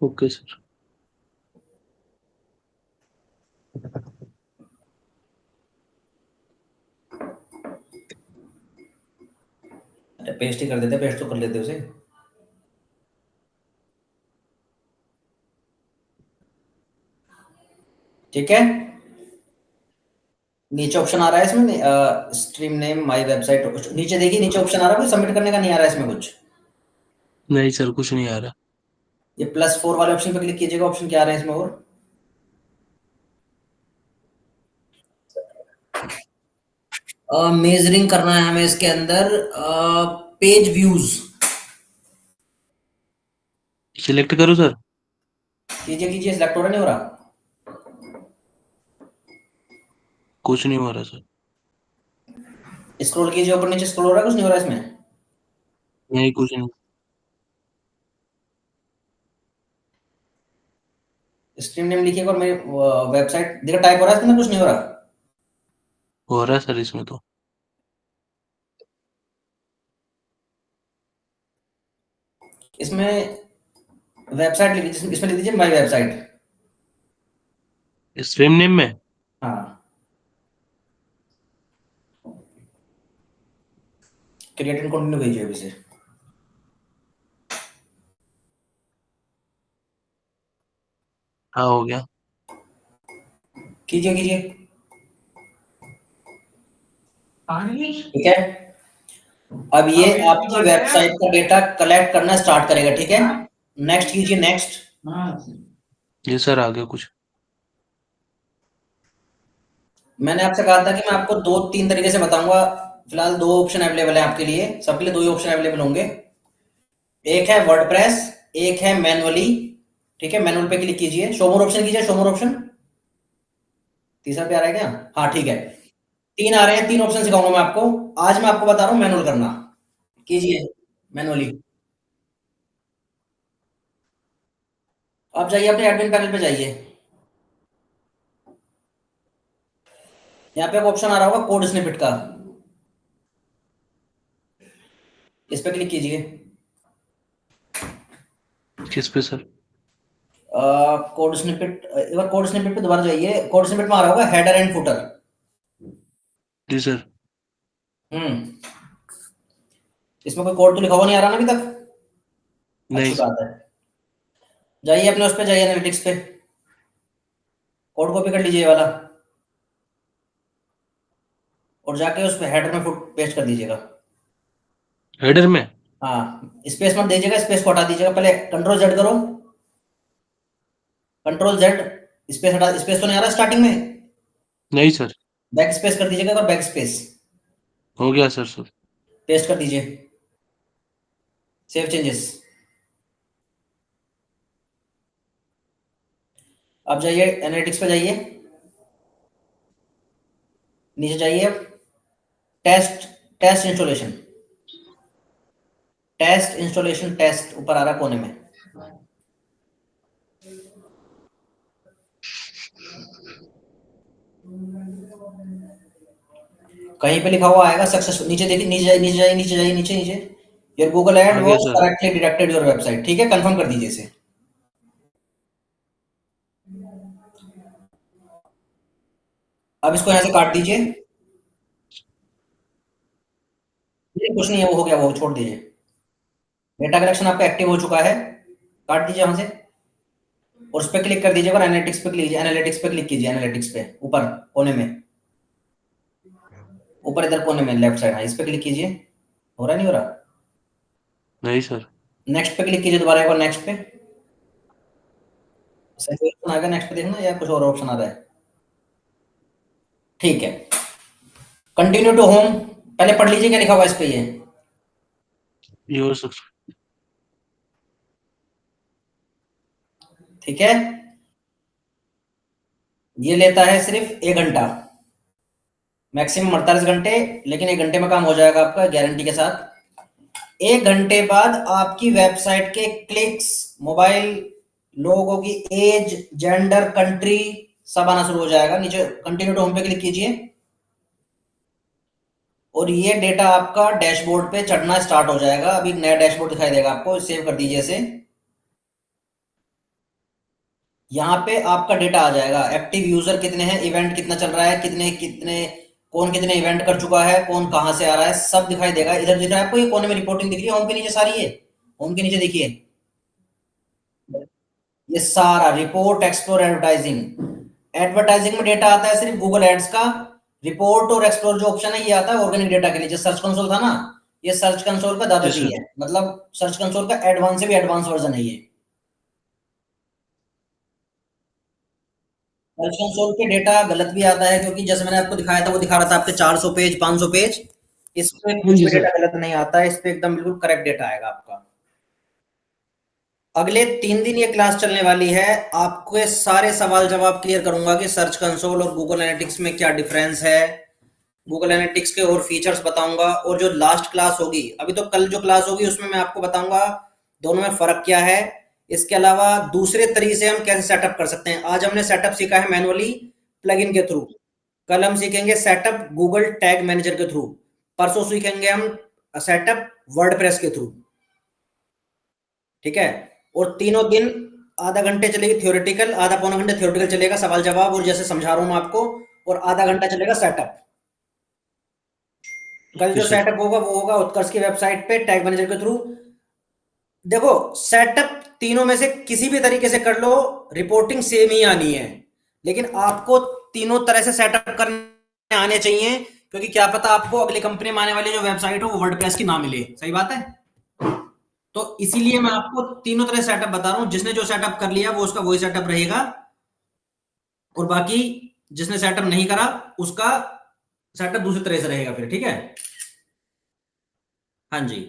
Okay sir. अरे पेस्ट ही कर देते, पेस्ट तो कर लेते उसे। ठीक है, नीचे ऑप्शन आ रहा है इसमें, स्ट्रीम नेम माय वेबसाइट, नीचे देखिए, नीचे ऑप्शन आ रहा है, कोई सबमिट करने का नहीं आ रहा है इसमें कुछ। नहीं सर, कुछ नहीं आ रहा। ये +4 वाले ऑप्शन पे क्लिक कीजिएगा, ऑप्शन क्या आ रहे हैं इसमें? और मेजरिंग करना है हमें इसके अंदर, पेज व्यूज। सिलेक्ट करो सर। कीजिए कीजिए, सिलेक्ट हो रहा, नहीं हो रहा? कुछ नहीं हो रहा सर। स्क्रॉल कीजिए ऊपर नीचे, स्क्रॉल हो रहा है, कुछ नहीं हो रहा इसमें? नहीं, कुछ नहीं। स्ट्रीम नेम लिखिएगा और मेरी वेबसाइट देखा, टाइप हो रहा है इसके अंदर, कुछ नहीं हो रहा। हो रहा है सर इसमें तो। इसमें वेबसाइट लिखिए, इसमें लिख दीजिए माई वेबसाइट। स्ट्रीम नेम में। हाँ, क्रिएट एंड कंटिन्यू कीजिए अभी से। हाँ, हो गया। कीजिए कीजिए, ठीक है। अब ये आपकी वेबसाइट का डेटा कलेक्ट करना स्टार्ट करेगा, ठीक है। नेक्स्ट कीजिए, नेक्स्ट। ये सर आ गया कुछ। मैंने आपसे कहा था कि मैं आपको 2-3 तरीके से बताऊंगा। फिलहाल 2 ऑप्शन अवेलेबल है आपके लिए, सबके लिए 2 ही ऑप्शन अवेलेबल होंगे। एक है वर्डप्रेस, एक है मैनुअली। ठीक है, मैनुअल पे क्लिक कीजिए, शो मोर ऑप्शन कीजिए, शो मोर ऑप्शन। तीसरा पे आ रहा है क्या? हाँ ठीक है, 3 आ रहे हैं, 3 ऑप्शन सिखाऊंगा मैं आपको। आज मैं आपको बता रहा हूँ मैनुअल करना। कीजिए मैनुअली। आप जाइए अपने एडमिन पैनल पे जाइए, यहाँ पे एक ऑप्शन आ रहा होगा कोड स्निपेट का, इस पे क्लिक कीजिए। किस पे सर? कोड स्निपेट, एक बार कोड स्निपेट पे दोबारा जाइए, कोड स्निपेट में आ रहा होगा हेडर एंड फुटर। जी सर। हम्म, इसमें कोई कोड तो लिखा हुआ नहीं आ रहा ना अभी तक? नहीं अच्छी सर। बात है। जाइए अपने उस पे जाइए, एनालिटिक्स पे, कोड कॉपी कर लीजिए ये वाला, और जाके उस पे हेडर में फुट पेस्ट कर दीजिएगा। हेडर में। हाँ, स्पेस मत दीजिएगा, स्पेस को हटा दीजिएगा, पहले कंट्रोल जेड करो, कंट्रोल जेड। स्पेस हटा, स्पेस तो नहीं आ रहा स्टार्टिंग में? नहीं सर। बैक स्पेस कर दीजिएगा, और बैक स्पेस हो गया सर सर। पेस्ट कर दीजिए। Save changes. अब जाइए एनालिटिक्स पे जाइए, नीचे जाइए, test, test installation, test installation, test ऊपर आ रहा है कोने में। कहीं पे लिखा हुआ आएगा सक्सेस, नीचे देखिए, नीचे जाइए, नीचे जाइए, नीचे जाइए, नीचे नीचे, योर गूगल आ एड गया was sir. Correctly detected your website, ठीक है, कंफर्म कर दीजिए इसे। अब इसको यहाँ से काट दीजिए, ये कुछ नहीं है, वो हो गया, वो छोड़ दीजिए। डेटा कलेक्शन आपका एक्टिव हो चुका है, काट दीजिए वहां से, और उस पर क्लिक कर दीजिएगा, और एनालिटिक्स पे क्लिक, एनालिटिक्स पे क्लिक कीजिए, एनालिटिक्स पे ऊपर कोने में, ऊपर इधर कोने में लेफ्ट साइड, हाँ इस पे क्लिक कीजिए। हो रहा नहीं हो रहा? नहीं सर। नेक्स्ट पे क्लिक कीजिए दोबारा एक बार, नेक्स्ट पे। सही ऑप्शन आ गया नेक्स्ट पे, देखना, या कुछ और ऑप्शन आ रहा है? ठीक है, कंटिन्यू टू होम, पहले पढ़ लीजिए क्या लिखा हुआ है इस पे ये। ये हो सर। ठीक है, ये लेता है सिर्फ 1 घंटा, मैक्सिमम 48 घंटे, लेकिन 1 घंटे में काम हो जाएगा आपका गारंटी के साथ। 1 घंटे बाद आपकी वेबसाइट के क्लिक्स, मोबाइल, लोगों की एज, जेंडर, कंट्री सब आना शुरू हो जाएगा। नीचे कंटिन्यू टू होम पे क्लिक कीजिए और ये डेटा आपका डैशबोर्ड पे चढ़ना स्टार्ट हो जाएगा। अभी नया डैशबोर्ड दिखाई देगा आपको, सेव कर दीजिए इसे। यहाँ पे आपका डेटा आ जाएगा, एक्टिव यूजर कितने हैं, इवेंट कितना चल रहा है, कितने कितने, कौन कितने इवेंट कर चुका है, कौन कहां से आ रहा है, सब दिखाई देगा। इधर दिख रहा है आपको, ये कोने में रिपोर्टिंग दिख रही है, होम के नीचे सारी है। होम के नीचे देखिए, ये सारा रिपोर्ट, एक्सप्लोर, एडवर्टाइजिंग। एडवर्टाइजिंग में डेटा आता है सिर्फ गूगल एड्स का। रिपोर्ट और एक्सप्लोर जो ऑप्शन है ये आता है ऑर्गेनिक डेटा के लिए। जो सर्च कंसोल था ना, ये सर्च कंसोल का दादा यस जी सर। है, मतलब सर्च कंसोल का एडवांस से भी एडवांस वर्जन है ये। सर्च कंसोल पे डेटा गलत भी आता है, क्योंकि जैसे मैंने आपको दिखाया था, वो दिखा रहा था आपके 400 पेज, 500 पेज। इस पे हाँ कुछ जी भी सर। डेटा गलत नहीं आता है, इस पे एकदम बिल्कुल करेक्ट डेटा आएगा आपका। अगले 3 दिन ये क्लास चलने वाली है, आपके सारे सवाल जवाब क्लियर करूंगा कि सर्च कंसोल और गूगल एनालिटिक्स में क्या डिफरेंस है, गूगल एनालिटिक्स के और फीचर्स बताऊंगा। और जो लास्ट क्लास होगी, अभी तो कल जो क्लास होगी उसमें मैं आपको बताऊंगा दोनों में फर्क क्या है। इसके अलावा दूसरे तरीके से हम कैसे सेटअप कर सकते हैं। आज हमने सेटअप सीखा है मैनुअली प्लगइन के थ्रू, कल हम सीखेंगे सेटअप गूगल टैग मैनेजर के थ्रू, परसों सीखेंगे हम सेटअप वर्डप्रेस के थ्रू। ठीक है, और तीनों दिन आधा घंटे चलेगी थ्योरेटिकल, आधा पौना घंटे थ्योरेटिकल चलेगा सवाल जवाब और जैसे समझा रहा हूं मैं आपको, और आधा घंटा चलेगा सेटअप। कल ओके जो सर। सेटअप होगा वो होगा उत्कर्ष की वेबसाइट पे टैग मैनेजर के थ्रू। देखो, सेटअप तीनों में से किसी भी तरीके से कर लो, रिपोर्टिंग सेम ही आनी है, लेकिन आपको तीनों तरह से सेटअप करने आने चाहिए, क्योंकि क्या पता आपको अगली कंपनी में आने वाली जो वेबसाइट हो वो वर्डप्रेस की ना मिले। सही बात है, तो इसीलिए मैं आपको तीनों तरह सेटअप बता रहा हूं। जिसने जो सेटअप कर लिया वो उसका वही सेटअप रहेगा, और बाकी जिसने सेटअप नहीं करा उसका सेटअप दूसरी तरह से रहेगा फिर। ठीक है, हाँ जी।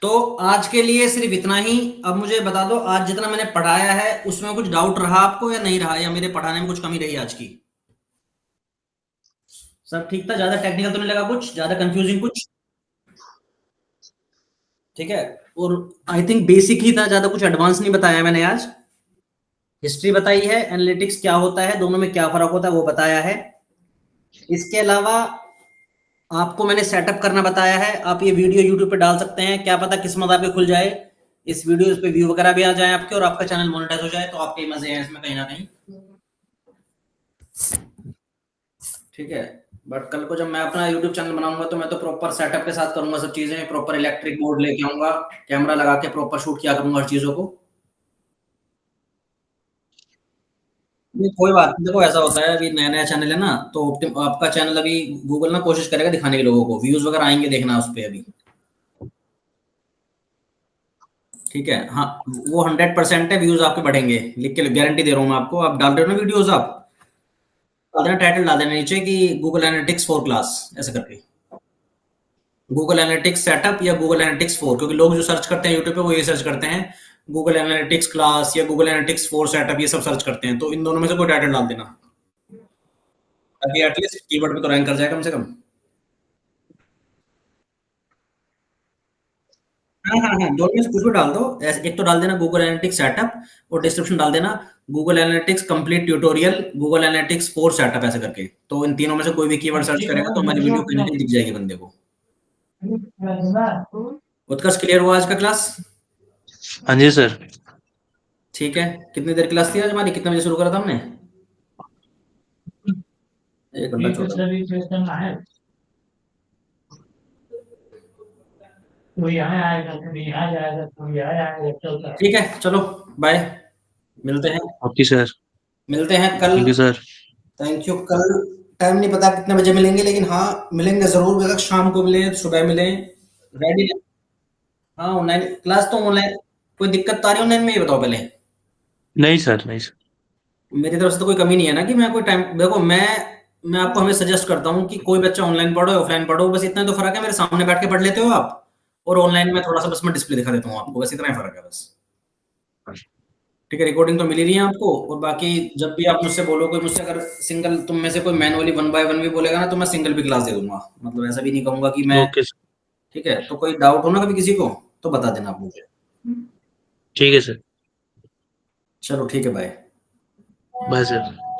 तो आज के लिए सिर्फ इतना ही। अब मुझे बता दो, आज जितना मैंने पढ़ाया है उसमें कुछ डाउट रहा आपको या नहीं रहा, या मेरे पढ़ाने में कुछ कमी रही आज की? सब ठीक था, ज्यादा टेक्निकल तो नहीं लगा, कुछ ज्यादा कंफ्यूजिंग कुछ? ठीक है, और आई थिंक बेसिक ही था, ज्यादा कुछ एडवांस नहीं बताया मैंने आज। हिस्ट्री बताई है, एनालिटिक्स क्या होता है, दोनों में क्या फर्क होता है वो बताया है। इसके अलावा आपको मैंने सेटअप करना बताया है। आप ये वीडियो यूट्यूब पे डाल सकते हैं, क्या पता किस्मत आपकी खुल जाए, इस वीडियो पे व्यू वगैरह भी आ जाए आपके, और आपका चैनल मोनेटाइज हो जाए, तो आपके ही मजे हैं इसमें कहीं ना कहीं। ठीक है, बट कल को जब मैं अपना यूट्यूब चैनल बनाऊंगा तो मैं तो प्रॉपर सेटअप के साथ करूंगा सब चीजें, प्रॉपर इलेक्ट्रिक बोर्ड लेके आऊंगा, कैमरा लगा के प्रॉपर शूट किया करूंगा हर चीजों को। नहीं, कोई बात नहीं, देखो ऐसा होता है, अभी नया नया चैनल है ना, तो आपका चैनल अभी गूगल ना कोशिश करेगा दिखाने के, लोगों को व्यूज वगैरह आएंगे, देखना उस पर अभी। ठीक है, हाँ, वो 100% है, व्यूज आपके बढ़ेंगे, लिख के गारंटी दे रहा हूँ मैं आपको। आप डाल रहे हो ना वीडियोस, आप डाल देना, टाइटल डाल देना नीचे कि गूगल एनालिटिक्स फॉर क्लास, ऐसे करके, गूगल एनालिटिक्स सेटअप या गूगल एनालिटिक्स फॉर, क्योंकि लोग जो सर्च करते हैं यूट्यूब पे वो ये सर्च करते हैं गूगल एनालिटिक्स क्लास या गूगल एनालिटिक्स फॉर सेटअप, ये सब सर्च करते हैं। तो इन दोनों में से कोई टाइटल डाल देना, ताकि एटलीस्ट कीवर्ड पे तो रैंक कर जाए कम से कम। हाँ हाँ हाँ, दोनों में से कुछ भी डाल दो। एक तो डाल देना गूगल एनालिटिक्स सेटअप, और डिस्क्रिप्शन डाल देना Google analytics complete tutorial, Google analytics for setup, ऐसे करके। तो इन तीनों में से कोई भी कीवर्ड सर्च करेगा तो हमारी वीडियो कहीं ना कहीं दिख जाएगी बंदे को। उत्कर्ष, क्लियर हुआ आज का क्लास? हाँ जी सर। ठीक है, कितनी देर क्लास थी आज हमारी, कितने बजे शुरू करा था हमने? 1 घंटा 14। ठीक है, चलो बाय, मिलते हैं, ओके सर। मिलते हैं कल। Thank you sir. Thank you. कल टाइम नहीं पता कितने बजे मिलेंगे, लेकिन हाँ मिलेंगे जरूर, अगर शाम को मिले सुबह मिले, रेडी। हाँ, ऑनलाइन क्लास तो ऑनलाइन, कोई दिक्कत तो आ रही है ऑनलाइन में, ये बताओ पहले। नहीं सर, नहीं सर। मेरी तरफ से तो कोई कमी नहीं है ना कि मैं कोई टाइम, देखो मैं आपको हमें सजेस्ट करता हूँ कि कोई बच्चा ऑनलाइन पढ़ो या ऑफलाइन पढ़ो, बस इतना तो फर्क है, मेरे सामने बैठ के पढ़ लेते हो आप, और ऑनलाइन में थोड़ा सा बस मैं डिस्प्ले दिखा देता हूँ आपको, बस इतना ही फर्क है बस। ठीक है, रिकॉर्डिंग तो मिल ही रही है आपको। और बाकी जब भी आप मुझसे बोलो, कोई मुझसे अगर सिंगल तुम में से कोई मैनुअली 1 बाय 1 भी बोलेगा ना, तो मैं सिंगल भी क्लास दे दूंगा, मतलब ऐसा भी नहीं कहूंगा कि मैं। Okay sir. ठीक है, तो कोई डाउट हो ना कभी किसी को तो बता देना आप मुझे। ठीक है सर। चलो ठीक है, बाय। Bye sir.